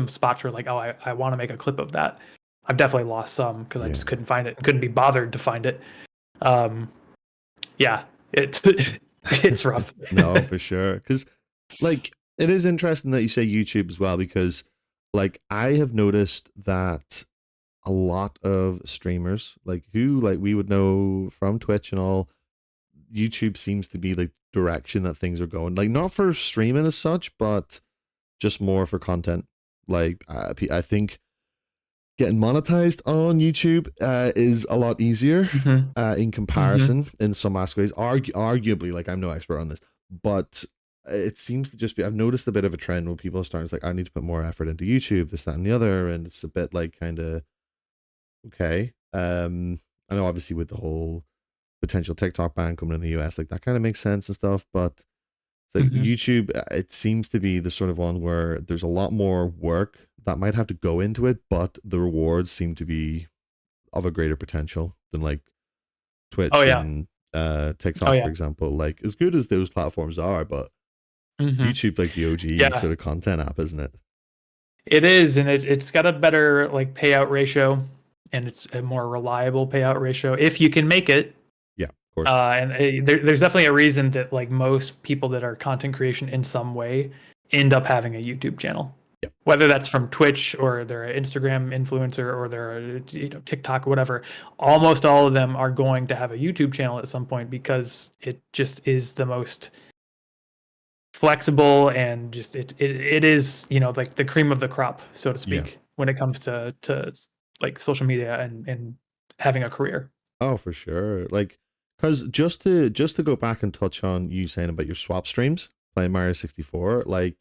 spots where like, oh, I want to make a clip of that. I've definitely lost some because I Yeah. just couldn't find it and couldn't be bothered to find it. Um, yeah, it's it's rough. No, for sure. Because, like, it is interesting that you say YouTube as well, because, like, I have noticed that a lot of streamers, like, who, like, we would know from Twitch and all, YouTube seems to be like direction that things are going. Like, not for streaming as such, but just more for content. Like, I think getting monetized on YouTube is a lot easier Hmm. in Hmm. comparison in some aspects. Arguably, like, I'm no expert on this, but it seems to just be. I've noticed a bit of a trend where people are starting to like, I need to put more effort into YouTube, this, that, and the other, and it's a bit like kind of okay. I know obviously with the whole potential TikTok ban coming in the US, like that kind of makes sense and stuff, but it's like Hmm. YouTube, it seems to be the sort of one where there's a lot more work that might have to go into it, but the rewards seem to be of a greater potential than like Oh Twitch yeah. and Oh TikTok, for yeah. example. Like, as good as those platforms are, but Hmm. YouTube, like the OG Yeah, sort of content app, isn't it? it is, and it's got a better like payout ratio, and it's a more reliable payout ratio if you can make it. Yeah, of course. And there's definitely a reason that like most people that are content creation in some way end up having a YouTube channel, Yeah. whether that's from Twitch or they're an Instagram influencer or they're a, TikTok or whatever. Almost all of them are going to have a YouTube channel at some point because it just is the most flexible and just it is like the cream of the crop, so to Yeah. speak, when it comes to like social media and having a career. Oh, for sure. Like, because just to go back and touch on you saying about your swap streams playing Mario 64, like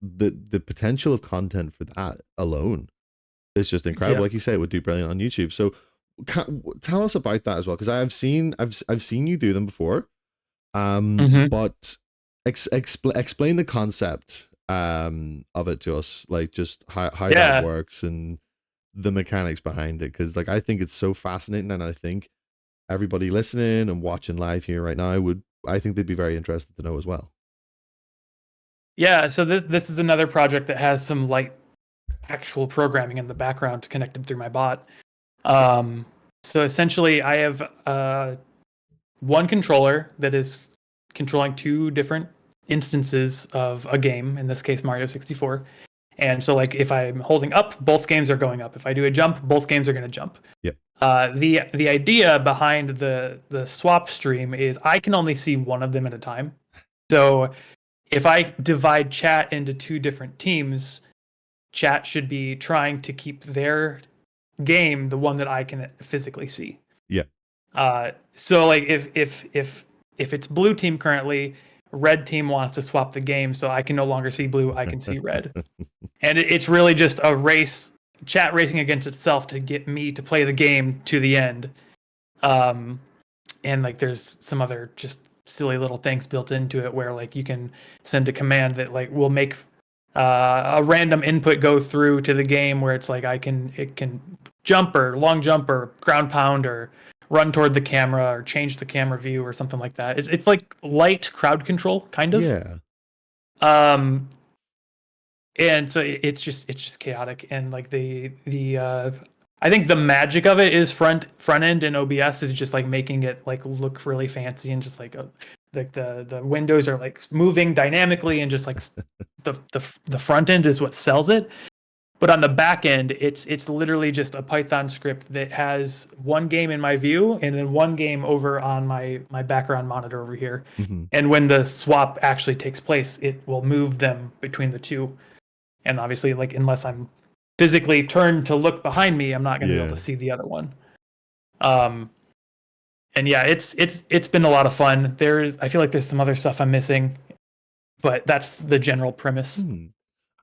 the potential of content for that alone is just incredible. Yeah. Like you say, it would do brilliant on YouTube. So, tell us about that as well, because I've seen you do them before. Hmm. But explain the concept of it to us, like just how that Yeah. works and the mechanics behind it, because like I think it's so fascinating, and I think everybody listening and watching live here right now would, I think they'd be very interested to know as well. Yeah, so this is another project that has some light actual programming in the background connected through my bot. Um, so essentially, I have one controller that is controlling two different instances of a game. In this case, Mario 64. And so, like, if I'm holding up, both games are going up. If I do a jump, both games are going to jump. Yep. The idea behind the swap stream is I can only see one of them at a time. So if I divide chat into two different teams, chat should be trying to keep their game the one that I can physically see. Yep. So like if it's blue team currently, red team wants to swap the game, so I can no longer see blue, I can see red, and it's really just a race, chat racing against itself to get me to play the game to the end. Um, and like there's some other just silly little things built into it where like you can send a command that like will make a random input go through to the game where it's like it can jump or long jump or ground pound or run toward the camera or change the camera view or something like that. It's like light crowd control kind of. Yeah. Um, and so it's just chaotic and like the I think the magic of it is front end and OBS is just like making it like look really fancy and just like the windows are like moving dynamically and just like the front end is what sells it. But on the back end, it's literally just a Python script that has one game in my view and then one game over on my background monitor over here. Hmm. And when the swap actually takes place, it will move them between the two. And obviously, like unless I'm physically turned to look behind me, I'm not going to be able Yeah. to see the other one. Um, and yeah, it's been a lot of fun. I feel like there's some other stuff I'm missing, but that's the general premise. Hmm.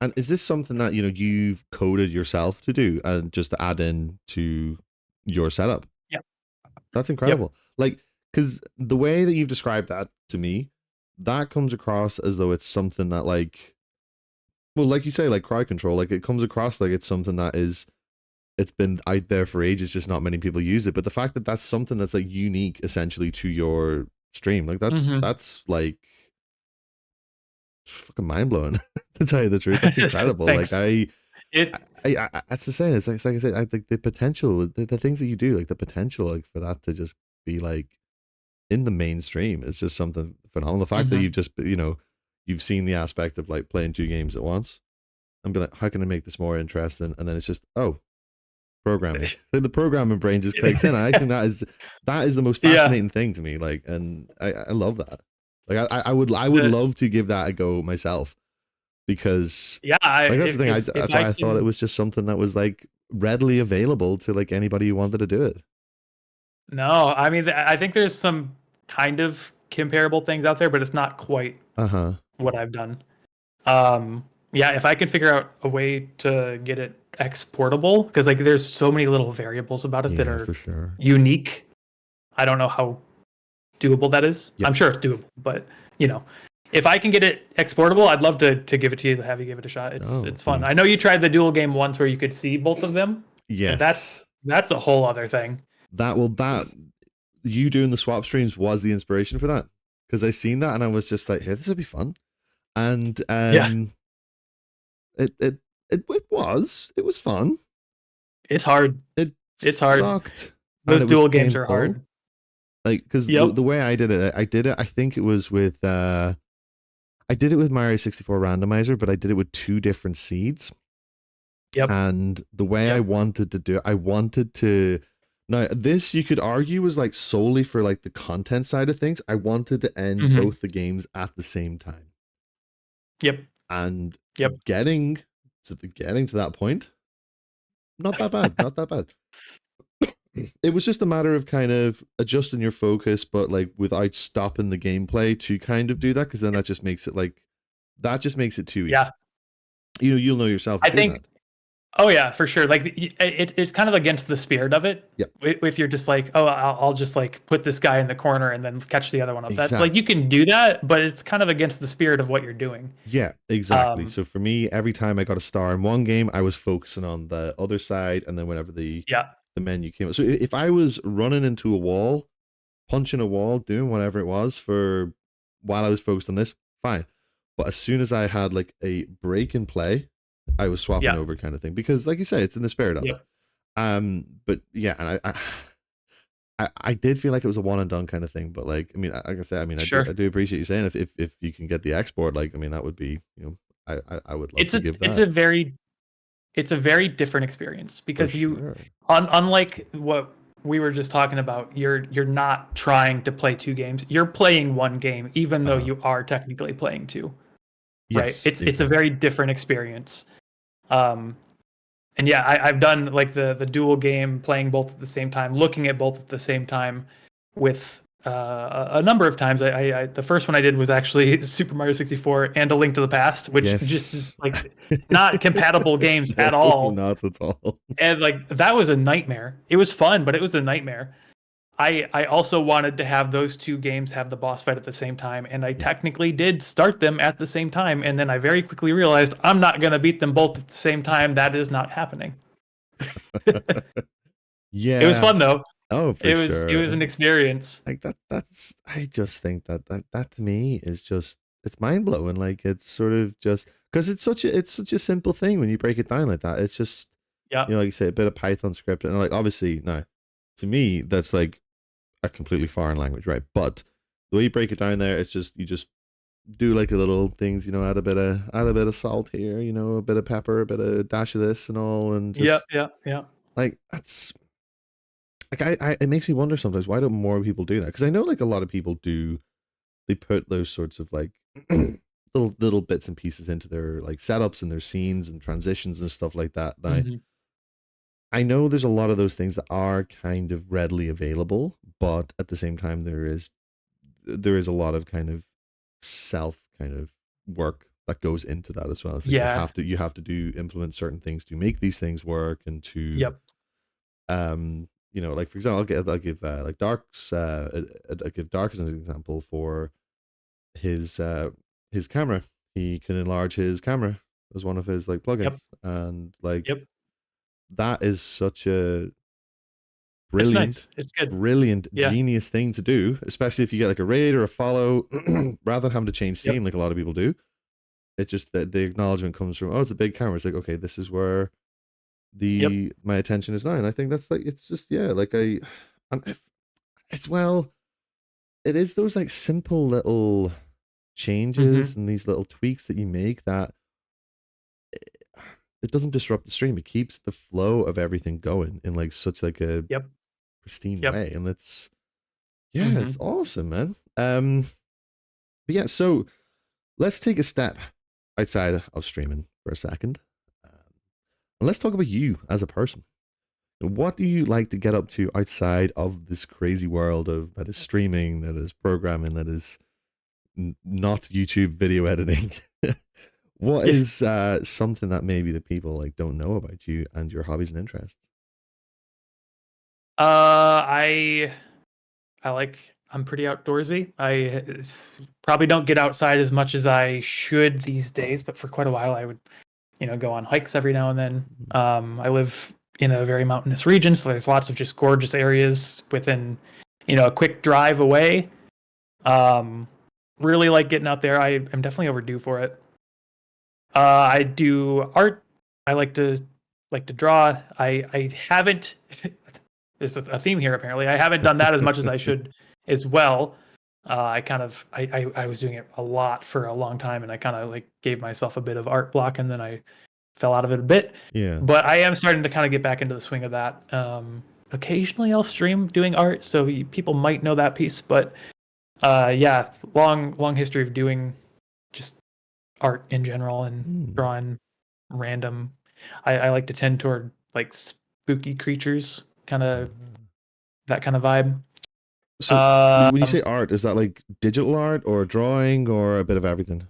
And is this something that you've coded yourself to do and just to add in to your setup? Yeah. That's Yep. incredible. Like, because the way that you've described that to me, that comes across as though it's something that like Well, like you say, like crowd control, like it comes across like it's something that is it's been out there for ages, just not many people use it. But the fact that that's something that's like unique essentially to your stream, like Hmm. that's like fucking mind blowing to tell you the truth. That's incredible. Like Thanks. It that's the same. It's like I said, I think the potential, the things that you do, like the potential, like for that to just be like in the mainstream, it's just something phenomenal. The fact that Mhm. you've just, you've seen the aspect of like playing two games at once and be like, how can I make this more interesting? And then it's just, oh, programming. Like the programming brain just clicks in. I think that is the most Yeah. fascinating thing to me. Like, and I love that. Like, I would The love to give that a go myself because, yeah, I like, that's the thing. if That's I why I thought it can was just something that was like readily available to like anybody who wanted to do it. no, I mean I think there's some kind of comparable things out there, but it's not quite Uh huh. what I've done. Yeah, if I can figure out a way to get it exportable, because like there's so many little variables about it that Yeah, are for sure. unique. I don't know how doable that is. Yep. I'm sure it's doable, but you know, if I can get it exportable, I'd love to give it to you to have you give it a shot. It's Oh, it's fun. dude. I know you tried the dual game once where you could see both of them, and Yes. that's a whole other thing. That you doing the swap streams was the inspiration for that because I seen that and I was just like, hey, this would be fun. And Yeah, it it it was fun. it's hard. It It's hard. sucked and Those it was dual games are painful. hard. Like because the Yep. way I did it, I think it was with I did it with Mario 64 randomizer, but I did it with two different seeds. Yep. And the way I Yep. wanted to do it, I wanted to. Now, this you could argue was like solely for like the content side of things. I wanted to end Hmm. both the games at the same time. Yep. And Yep. getting getting to that point, not that bad, not that bad. It was just a matter of kind of adjusting your focus, but like without stopping the gameplay to kind of do that, because then that just makes it like that just makes it too easy. Yeah. You'll know yourself I doing think. that. Oh yeah, for sure. Like it's kind of against the spirit of it. Yep, If you're just like, oh, I'll just like put this guy in the corner and then catch the other one up. That like you exactly. can do that, but it's kind of against the spirit of what you're doing. Yeah, exactly. Um. So for me, every time I got a star in one game, I was focusing on the other side, and then whenever Yeah. the menu came up, so if I was running into a wall, punching a wall, doing whatever it was for while I was focused on this, fine. But as soon as I had like a break in play, I was swapping Yeah. over kind of thing because, like you say, it's in the spirit of it. Yep. But yeah, and I did feel like it was a one and done kind of thing, but like I mean, like I said, I mean, I Sure. do appreciate you saying if you can get the export, like I mean, that would be I would love to give It's that a very it's a very different experience for because you sure. unlike what we were just talking about, you're not trying to play two games. You're playing one game, even though Uh you are technically playing two. Right? yes, It's a very exactly. different experience. Um, and yeah, I've done like the dual game, playing both at the same time, looking at both at the same time, with a number of times. I the first one I did was actually Super Mario 64 and A Link to the Past, which just is Yes. like not compatible games No, at all. not at all. And like that was a nightmare. It was fun, but it was a nightmare. I also wanted to have those two games have the boss fight at the same time, and I Yeah. technically did start them at the same time, and then I very quickly realized I'm not going to beat them both at the same time. That is not happening. It was Yeah. fun though. Oh, for It sure. was an And experience. like that's I just think that to me is just it's mind blowing. Like it's sort of just because it's such a simple thing when you break it down like that. It's just Yeah. like you say, a bit of Python script and like obviously no, to me that's like a completely foreign language, right? But the way you break it down there, it's just you just do like a little things, add a bit of salt here, a bit of pepper, a bit of dash of this and all, and Yeah. just Yeah. Yeah. like that's like I it makes me wonder sometimes why don't more people do that? Because I know like a lot of people do they put those sorts of like little bits and pieces into their like setups and their scenes and transitions and stuff like that. Now Hmm. I know there's a lot of those things that are kind of readily available, but at the same time there is a lot of kind of self kind of work that goes into that as well. It's like you Yeah. have to you have to do implement certain things to make these things work and to Yep. like for example, I'll give like Dark's I give Dark as an example for his camera. He can enlarge his camera as one of his like Yep. plugins, and like Yep. that is such a It's brilliant, nice. It's good. brilliant, Yeah. genius thing to do, especially if you get like a raid or a follow, rather than having to change Yep. scene like a lot of people do. It just the acknowledgement comes from, oh, it's a big camera. It's like, okay, this is where Yep. the my attention is now, and I think that's like, it's just, yeah, like and if, it's, well, it is those like simple little changes Mm-hmm. and these little tweaks that you make that it doesn't disrupt the stream. It keeps the flow of everything going in like such like a Yep. pristine Yep. way, and it's, yeah, it's Mm-hmm. awesome, man. But yeah, so let's take a step outside of streaming for a second, and let's talk about you as a person. What do you like to get up to outside of this crazy world of that is streaming, that is programming, that is not YouTube video editing? What Yeah. is something that maybe the people like don't know about you and your hobbies and interests? I like I'm pretty outdoorsy. I probably don't get outside as much as I should these days, but for quite a while I would, go on hikes every now and then. I live in a very mountainous region, so there's lots of just gorgeous areas within, a quick drive away. Um, really like getting out there. I am definitely overdue for it. I do art. I like to draw. I haven't. There's a theme here apparently. I haven't done that as much as I should as well. I kind of I was doing it a lot for a long time, and I kind of like gave myself a bit of art block, and then I fell out of it a bit. Yeah. But I am starting to kind of get back into the swing of that. Occasionally, I'll stream doing art, so people might know that piece. But yeah, long history of doing just art in general and Hmm. drawing random. I like to tend toward like spooky creatures, kind of Ah. that kind of vibe. So when you say Um, art, is that like digital art or drawing or a bit of everything?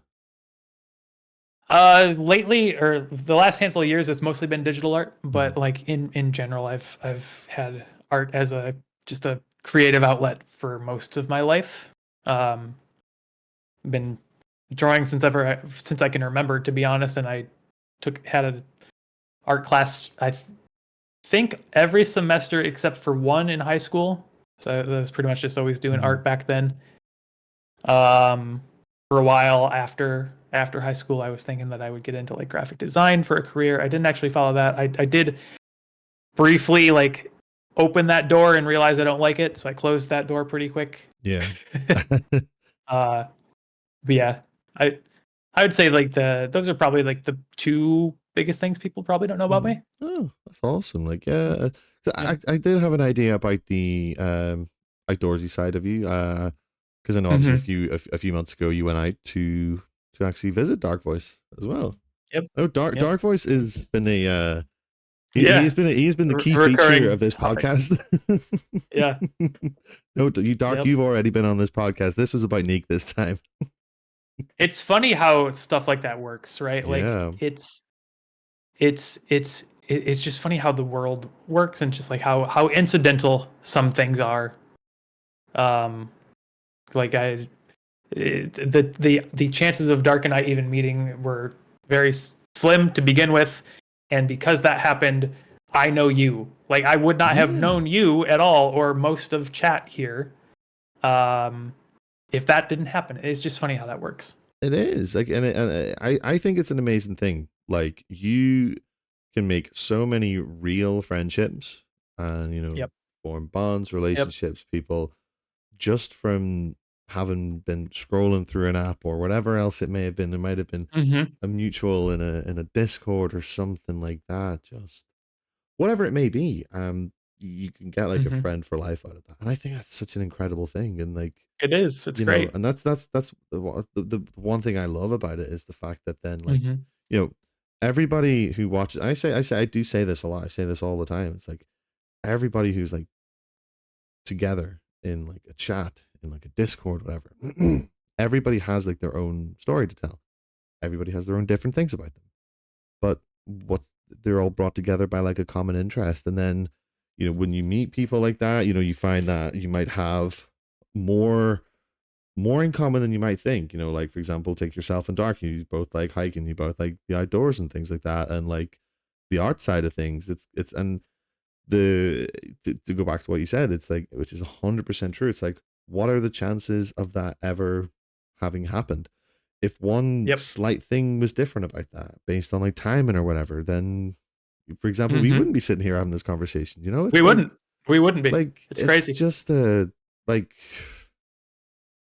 lately or the last handful of years, it's mostly been digital art, Mhm. but like in general, I've had art as a just a creative outlet for most of my life. Um, been drawing since I can remember, to be honest, and I had an art class. I think every semester except for one in high school. So that was pretty much just always doing Mhm. art back then. Um, for a while after high school, I was thinking that I would get into like graphic design for a career. I didn't actually follow that. I did briefly like open that door and realize I don't like it, so I closed that door pretty quick. Yeah. uh, but yeah, I I would say like those are probably like the two biggest things people probably don't know about Mhm. me. Oh, that's awesome. Like, yeah, 'cause Yep. I did have an idea about the outdoorsy side of you. Because I know obviously Mm-hmm. a few months ago you went out to actually visit Dark Voice as well. Yep. Oh, Yep. Dark Voice has been a Yeah. he's been the key feature Recurring of this topic. podcast. Yeah. No, you Dark, Yep. you've already been on this podcast. This was about Neek this time. It's funny how stuff like that works, right? Like Yeah. it's just funny how the world works and just like how incidental some things are. Um, like the chances of Dark and I even meeting were very slim to begin with, and because that happened, I know you. Like I would not have Yeah. known you at all or most of chat here, um, if that didn't happen. It's just funny how that works. It is like, I think it's an amazing thing. Like, you can make so many real friendships, and Yep. form bonds, Yep. relationships, people, just from having been scrolling through an app or whatever else it may have been. There might have been Mm-hmm. a mutual in a Discord or something like that. Just whatever it may be. You can get like a Mm-hmm. friend for life out of that, and I think that's such an incredible thing. And like, It is. It's great. and that's the one thing I love about it is the fact that then, like, Mm-hmm. you know everybody who watches, I do say this a lot, I say this all the time, it's like everybody who's like together in like a chat, in like a Discord, whatever, everybody has like their own story to tell, everybody has their own different things about them, but what they're all brought together by like a common interest. And then, when you meet people like that, you find that you might have more more in common than you might think. You know, like for example, take yourself and Dark. You both like hiking. You both like the outdoors and things like that, and like the art side of things. It's and the to go back to what you said, it's like, which is 100% true. It's like, what are the chances of that ever having happened? If one Yep. slight thing was different about that, based on like timing or whatever, then, for example, we Hmm. wouldn't be sitting here having this conversation. You know, We it's wouldn't. We wouldn't be. like It's it's crazy. just like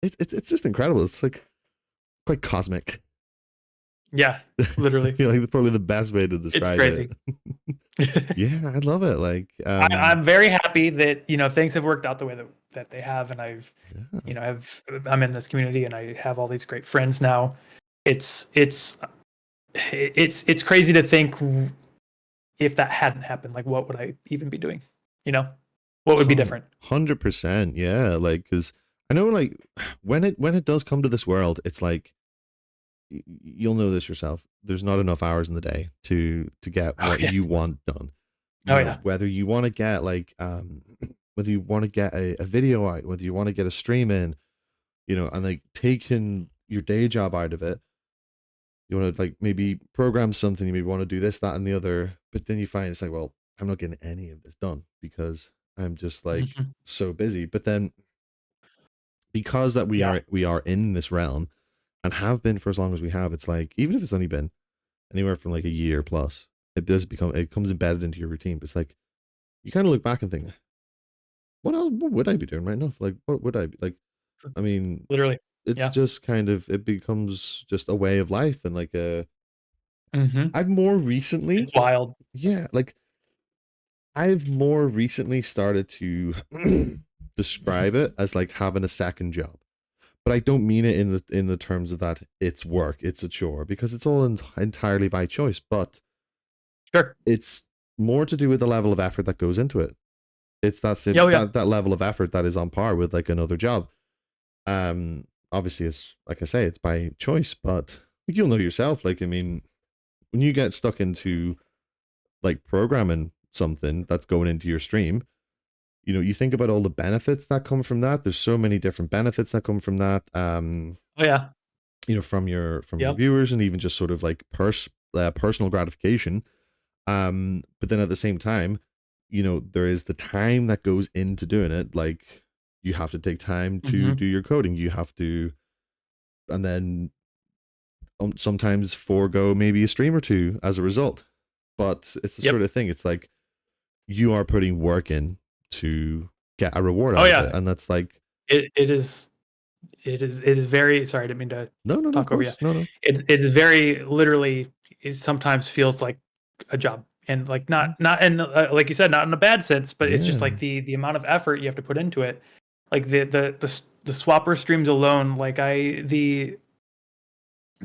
it's just incredible. It's like quite cosmic. Yeah, I literally. feel like probably the best way to It's describe it. crazy. I, Yeah, I love it. Like, I'm very happy that things have worked out the way that they have, and I've yeah, have I'm in this community and I have all these great friends now. It's it's it's crazy to think if that hadn't happened, like what would I even be doing? You know, what would be different? 100%. Yeah, like because I know, like when it does come to this world, it's like you'll know this yourself. There's not enough hours in the day to get Oh what yeah. you want done. You Oh know, yeah. whether you want to get like whether you want to get a video out, whether you want to get a stream in, you know, and like taking your day job out of it. You want to like maybe program something, you maybe want to do this, that, and the other, but then you find it's like, well, I'm not getting any of this done because I'm just like Hmm. so busy. But then because that Yeah. we are in this realm and have been for as long as we have, it's like even if it's only been anywhere from like a year plus, it comes embedded into your routine. But it's like you kind of look back and think, what else, what would I be doing right now? Like what would I be like? I mean, Literally. it's Yeah. just kind of, it becomes just a way of life. And like Hmm. I've more recently, It's wild. yeah, like I've more recently started to describe it as like having a second job. But I don't mean it in the terms of that it's work, it's a chore, because it's all entirely by choice. But Sure. it's more to do with the level of effort that goes into it. It's Yeah. Oh yeah. that level of effort that is on par with like another job. Obviously, it's like I say, it's by choice, but you'll know yourself. Like, I mean, when you get stuck into like programming something that's going into your stream, you know, you think about all the benefits that come from that. There's so many different benefits that come from that. Oh yeah. You know, from your Yep. viewers, and even just sort of like personal gratification. But then at the same time, you know, there is the time that goes into doing it. Like you have to take time to Hmm. do your coding. You have to, and then sometimes forego maybe a stream or two as a result. But it's the Yep. sort of thing. It's like you are putting work in to get a reward Oh out of it, yeah. and that's like, It is. It is very. Sorry, I didn't mean to no, of talk over you. course, no, no, It's very literally. It sometimes feels like a job, and like not in like you said, not in a bad sense, but it's just yeah, like the amount of effort you have to put into it. Like the swapper streams alone. Like the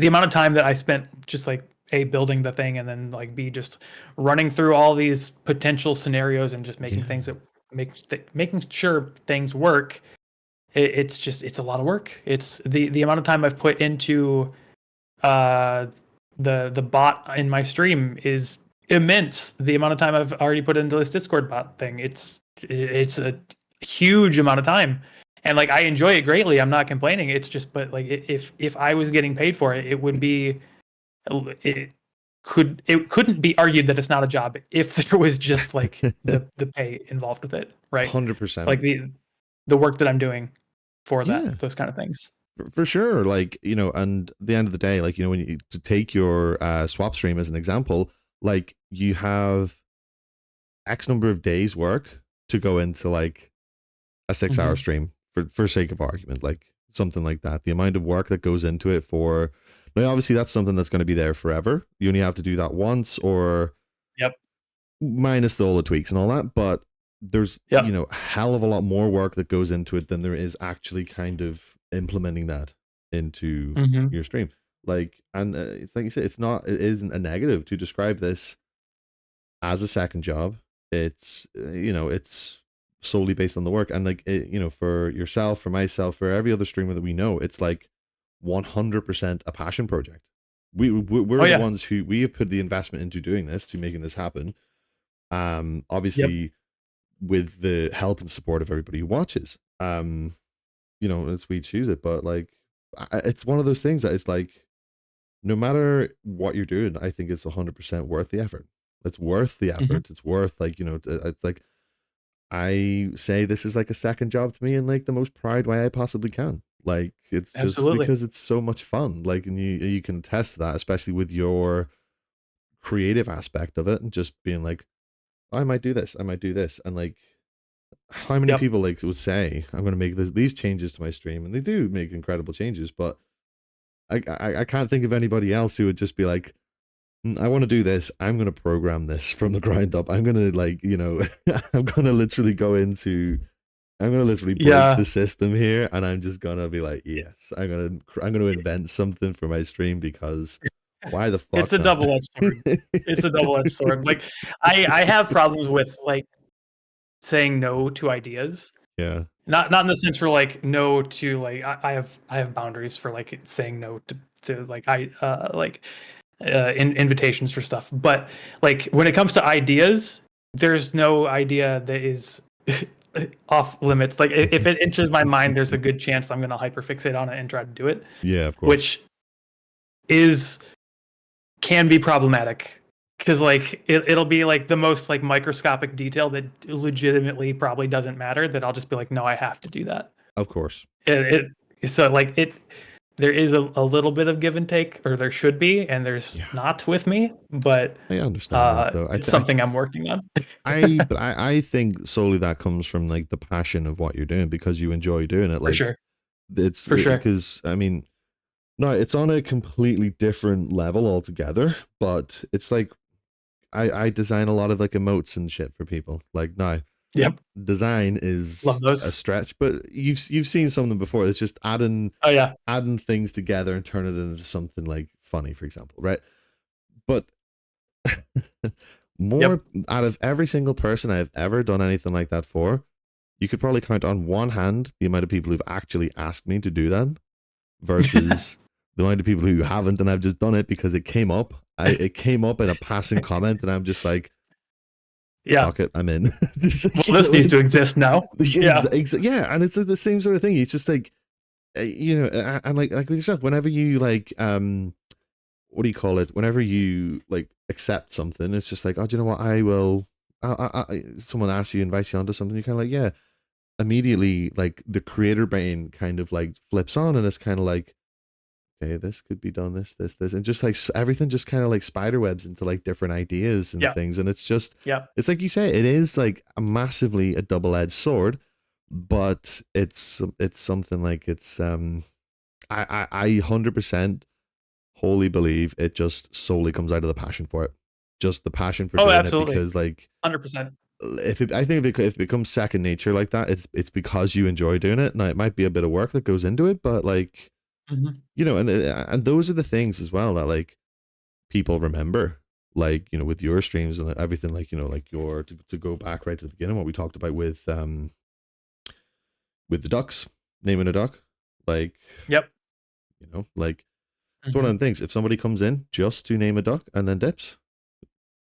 amount of time that I spent just like A, building the thing, and then like B, just running through all these potential scenarios and just making things yeah, that making sure things work. It's just it's a lot of work. It's the amount of time I've put into uh the bot in my stream is immense. The amount of time I've already put into this Discord bot thing, it's a huge amount of time. And like I enjoy it greatly. I'm not complaining. It's just but like if I was getting paid for it, it would be it it couldn't be argued that it's not a job if there was just like the pay involved with it, right? 100%. Like the work that I'm doing for Yeah, those kind of things. for sure. Like, you know, and at the end of the day, like, you know, when you to take your swap stream as an example, like you have X number of days work to go into like a 6 hour Hmm. stream for sake of argument, like something like that. The amount of work that goes into it for, now obviously that's something that's going to be there forever. You only have to do that once, or Yep. minus all the tweaks and all that. But there's, you Yep. know, a hell of a lot more work that goes into it than there is actually kind of implementing that into Hmm. your stream. Like, and it's like you said, it isn't a negative to describe this as a second job. It's you know, it's solely based on the work. And like you know, for yourself, for myself, for every other streamer that we know, it's like 100% a passion project. Oh We're the yeah. ones who we have put the investment into doing this, to making this happen. Yep. Obviously with the help and support of everybody who watches. as we choose it. But like, it's one of those things that it's like, no matter what you're doing, I think it's 100% worth the effort. It's worth the Hmm. effort. It's worth like, it's like, I say this is like a second job to me in like the most pride way I possibly can. Like it's just Absolutely. because it's so much fun. Like, and you can test that, especially with your creative aspect of it, and just being like, I might do this, I might do this, and like, how many Yep. people like would say I'm going to make these changes to my stream, and they do make incredible changes, but I can't think of anybody else who would just be like, I want to do this. I'm going to program this from the ground up. I'm going to like, I'm going to literally go into I'm gonna literally break the Yeah. system here, and I'm just gonna be like, yes, I'm gonna invent something for my stream because why the It's fuck a not? double-edged sword. It's a double-edged sword. Like I have problems with like saying no to ideas. Yeah, Not in the sense for like no to like I have boundaries for like saying no to like invitations for stuff. But like when it comes to ideas, there's no idea that is off limits. Like if it enters my mind, there's a good chance I'm gonna hyperfixate on it and try to do it, yeah, of course, which is can be problematic because like it'll be like the most like microscopic detail that legitimately probably doesn't matter that I'll just be like, no, I have to do that. of course. So like there is a little bit of give and take, or there should be, and there's Yeah, not with me, but I understand that though. it's something I'm working on. I think solely that comes from like the passion of what you're doing because you enjoy doing it. For Like sure. it's For sure. because I mean, no, it's on a completely different level altogether. But it's like I design a lot of like emotes and shit for people. Like now, Yep. design Love is a those. stretch, but you've seen some of them before. It's just Oh yeah. adding things together and turn it into something like funny, for example, right? But more Yep. out of every single person I've ever done anything like that for, you could probably count on one hand the amount of people who've actually asked me to do them versus the amount of people who haven't, and I've just done it because it came up. It came up in a passing comment, and I'm just like, Yeah. fuck it, I'm in. Just like, Well, this needs to exist now. Yeah. yeah, and it's like the same sort of thing. It's just like, and like with yourself, whenever you like, what do you call it? Whenever you like accept something, it's just like, oh, do you know what? I will. Someone asks you, invites you onto something, you're kind of like, yeah. Immediately, like the creator brain kind of like flips on, and it's kind of like, okay, this could be done, this, and just like everything just kind of like spider webs into like different ideas and Yeah. things, and it's just, Yeah. it's like you say, it is like a massively a double edged sword, but it's something like it's I 100% wholly believe it just solely comes out of the passion for it, just the passion for Oh, doing it, absolutely. because like 100%. I think if it becomes second nature like that, it's because you enjoy doing it. Now it might be a bit of work that goes into it, but like, Mhm. and those are the things as well that like people remember, like, with your streams and everything, like, like your to go back right to the beginning, what we talked about with the ducks, naming a duck, like, Yep. like, it's one of Mhm. the things. If somebody comes in just to name a duck and then dips,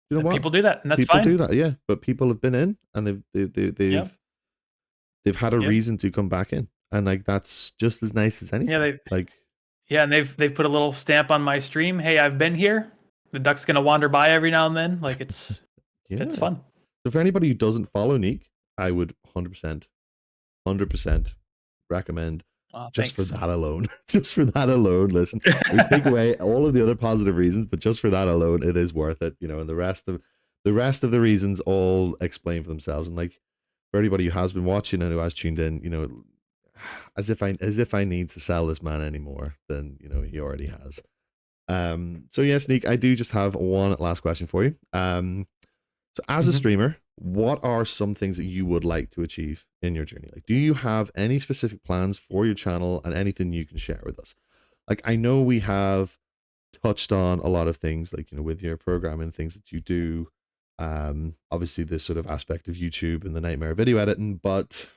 you know what? People do that, and that's People do fine. that, yeah. But people have been in, and Yep. they've had a Yep. reason to come back in, and like that's just as nice as Yeah, anything. Like, and they've put a little stamp on my stream. Hey, I've been here. The duck's gonna wander by every now and then. Like it's yeah. fun. So for anybody who doesn't follow Neek, I would 100% recommend, just for Thanks. that alone. Just for that alone. Listen, we take away all of the other positive reasons, but just for that alone, it is worth it. And the rest of the reasons all explain for themselves. And like, for anybody who has been watching and who has tuned in, as if I need to sell this man anymore, then he already has. So yeah, Sneak, I do just have one last question for you. So as a Mhm. streamer, what are some things that you would like to achieve in your journey? Like, do you have any specific plans for your channel and anything you can share with us? Like, I know we have touched on a lot of things, like, with your programming, things that you do. Obviously this sort of aspect of YouTube and the nightmare video editing, but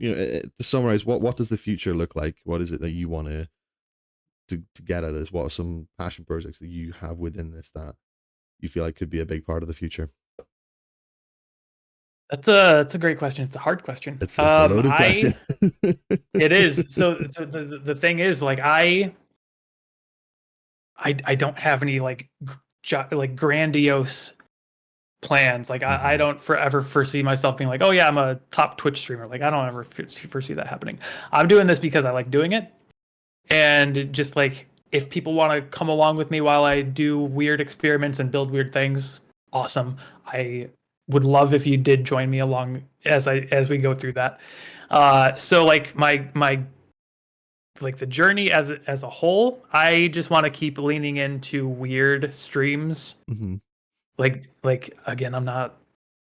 to summarize, what does the future look like? What is it that you want to get at us? What are some passion projects that you have within this that you feel like could be a big part of the future? That's a great question. It's a hard question. It's a loaded question. I It is. So the thing is, like, I don't have any like like grandiose plans. Like I Mhm. don't forever foresee myself being like, oh yeah, I'm a top Twitch streamer. Like I don't ever foresee that happening. I'm doing this because I like doing it, and just like if people want to come along with me while I do weird experiments and build weird things, awesome. I would love if you did join me along as we go through that. So like my like the journey as a whole, I just want to keep leaning into weird streams. Mhm. Like again, I'm not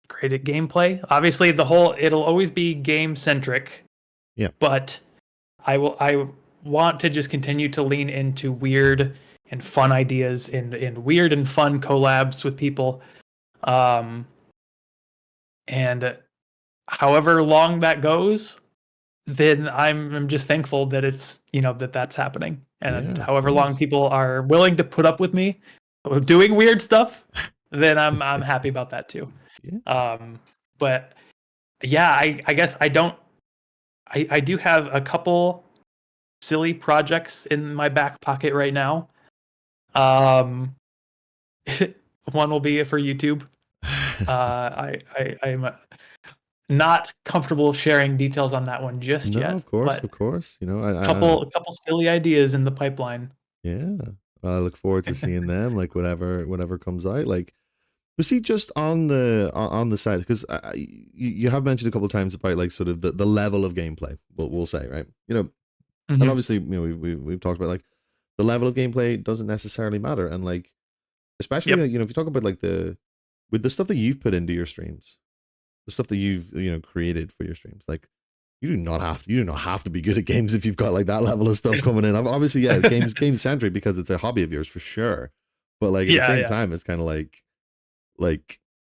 great at gameplay. Obviously, it'll always be game centric, Yeah. but I want to just continue to lean into weird and fun ideas in weird and fun collabs with people. Um, and however long that goes, then I'm just thankful that it's that's happening, and Yeah, of however long course. people are willing to put up with me doing weird stuff, then I'm happy about that too. Yeah. Um, but yeah, I guess I do have a couple silly projects in my back pocket right now. Um, one will be for YouTube. I'm not comfortable sharing details on that one just No, yet, of course, but of course. You know, a couple silly ideas in the pipeline. yeah. Well, I look forward to seeing them, like whatever comes out. Like, but see, just on the side, because you have mentioned a couple of times about like sort of the level of gameplay. We'll say, right? You know, and Hmm. obviously, you know, we've talked about like the level of gameplay doesn't necessarily matter, and like especially Yep. like, you know, if you talk about like with the stuff that you've put into your streams, the stuff that you've created for your streams, like you do not have to be good at games if you've got like that level of stuff coming in. Obviously, yeah, game centric because it's a hobby of yours for sure. But like at the Yeah, same yeah. time, it's kind of like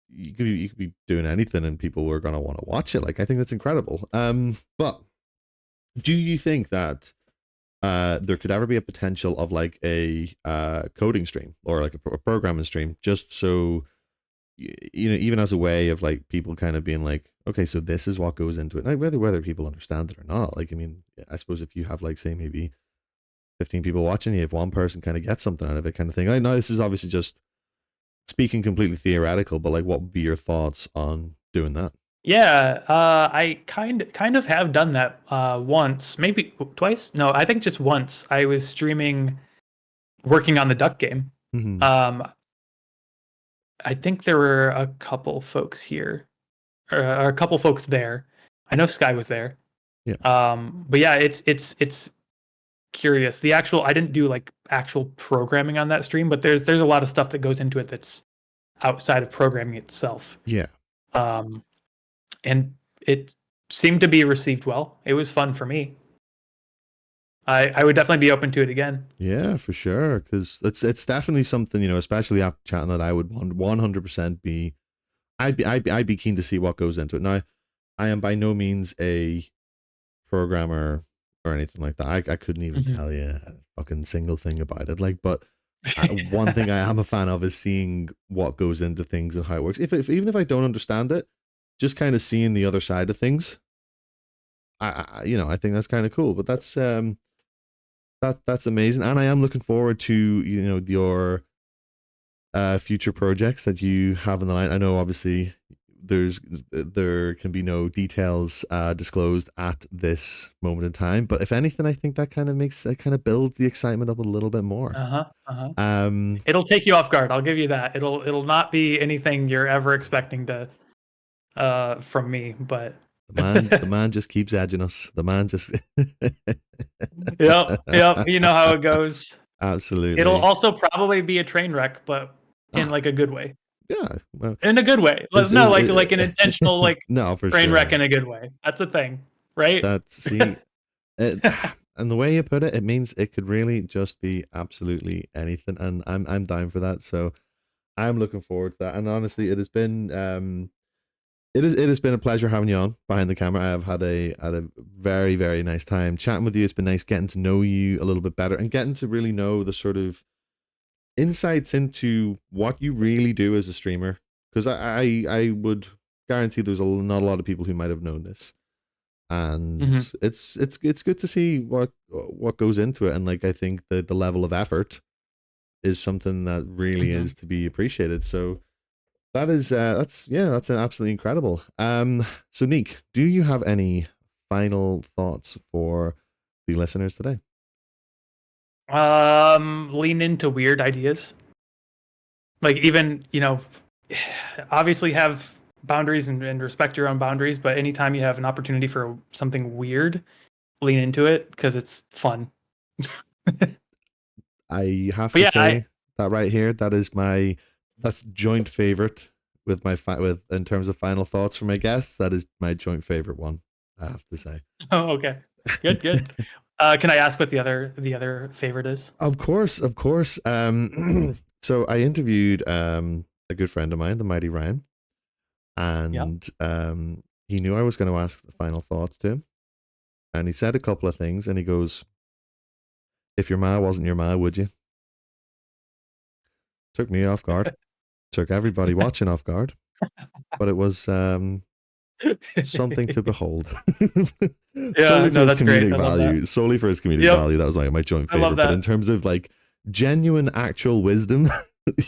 you could be doing anything and people are gonna want to watch it. Like I think that's incredible. But do you think that there could ever be a potential of like a coding stream or like a programming stream, just so you know, even as a way of like people kind of being like, okay, so this is what goes into it. Now, whether people understand it or not, like I mean, I suppose if you have like say maybe 15 people watching you, if one person kind of gets something out of it, kind of thing. I know this is obviously just speaking completely theoretical, but like, what would be your thoughts on doing that? Yeah, I kind of have done that once, maybe twice. No, I think just once. I was streaming, working on the duck game. Mm-hmm. Um, I think there were a couple folks here, or a couple folks there. I know Sky was there. Yeah. But yeah, it's curious. The actual I didn't do like actual programming on that stream, but there's a lot of stuff that goes into it that's outside of programming itself. Yeah. Um, and it seemed to be received well. It was fun for me. I would definitely be open to it again. Yeah, for sure. Because it's definitely something, you know, especially after chatting, that I would 100% be. I'd be keen to see what goes into it. Now, I am by no means a programmer or anything like that. I couldn't even Mhm. tell you a fucking single thing about it. Like, but one thing I am a fan of is seeing what goes into things and how it works. If even if I don't understand it, just kind of seeing the other side of things. You know, I think that's kind of cool. But that's amazing, and I am looking forward to, you know, your future projects that you have in the line. I know obviously there can be no details disclosed at this moment in time, but if anything, I think that kind of builds the excitement up a little bit more. Uh-huh. Uh-huh. Um, It'll take you off guard. I'll give you that. It'll not be anything you're ever expecting to from me, but the man just keeps edging us. The man just yep, yep, you know how it goes. It'll absolutely. also probably be a train wreck, but in Ah, like a good way. yeah. Well, In a good way. No, is like an intentional like no, for train wreck sure. in a good way. That's a thing, right? That's see it, and the way you put it, it means it could really just be absolutely anything, and I'm down for that. So I'm looking forward to that. And honestly, it has been it has been a pleasure having you on behind the camera. I have had a very nice time chatting with you. It's been nice getting to know you a little bit better and getting to really know the sort of insights into what you really do as a streamer. Because I would guarantee there's not a lot of people who might have known this, and Hmm. it's good to see what goes into it, and like I think that the level of effort is something that really is Hmm. to be appreciated. So that's an absolutely incredible. So Neek, do you have any final thoughts for the listeners today? Lean into weird ideas. Like even, obviously have boundaries and respect your own boundaries, but anytime you have an opportunity for something weird, lean into it because it's fun. But I have to yeah, I say that right here, that's joint favorite with with in terms of final thoughts for my guests. That is my joint favorite one. I have to say. oh, okay. Good, good. Can I ask what the other favorite is? Of course, of course. So I interviewed a good friend of mine, the mighty Ryan, Yeah. and he knew I was going to ask the final thoughts to him, and he said a couple of things, and he goes, "If your ma wasn't your ma, would you?" Took me off guard, took everybody watching off guard, but it was something to behold. Yeah, Solely for no, its that's great. comedic I love that. value. Solely for its comedic Yep, value. That was like my joint I love favorite. But in that. terms of like genuine, actual wisdom,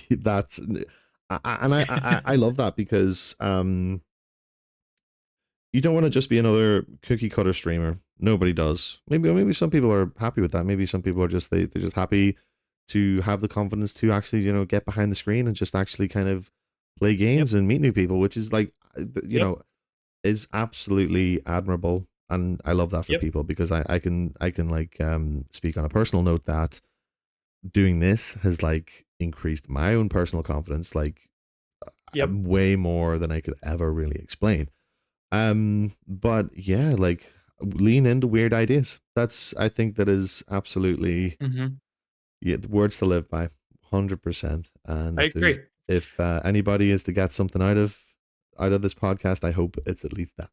that's I love that because you don't want to just be another cookie cutter streamer. Nobody does. Maybe some people are happy with that. Maybe some people are just they're just happy to have the confidence to actually get behind the screen and just actually kind of play Yep, games and meet new people, which is like yep, is absolutely admirable, and I love that for yep, people because I can like speak on a personal note that doing this has like increased my own personal confidence like yep. way more than I could ever really explain. But yeah, like lean into weird ideas. That's I think that is absolutely Hmm. yeah, the words to live by, 100%. And I agree. if anybody is to get something out of this podcast, I hope it's at least that.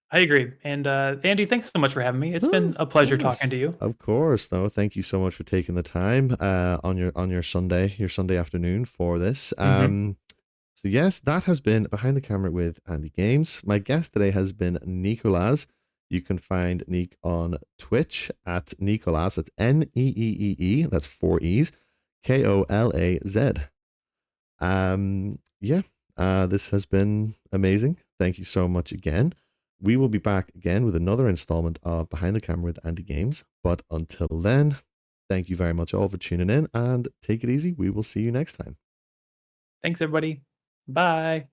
I agree. And Andy, thanks so much for having me. It's No, been of a pleasure talking course. to you. Of course. No, thank you so much for taking the time on your Sunday afternoon for this. Hmm. So yes, that has been Behind the Camera with AndyGames. My guest today has been Neeekolaz. You can find Neek on Twitch at Neeekolaz. That's Neeee. That's four E's. Kolaz. Yeah, this has been amazing. Thank you so much again. We will be back again with another installment of Behind the Camera with AndyGames. But until then, thank you very much all for tuning in and take it easy. We will see you next time. Thanks, everybody. Bye.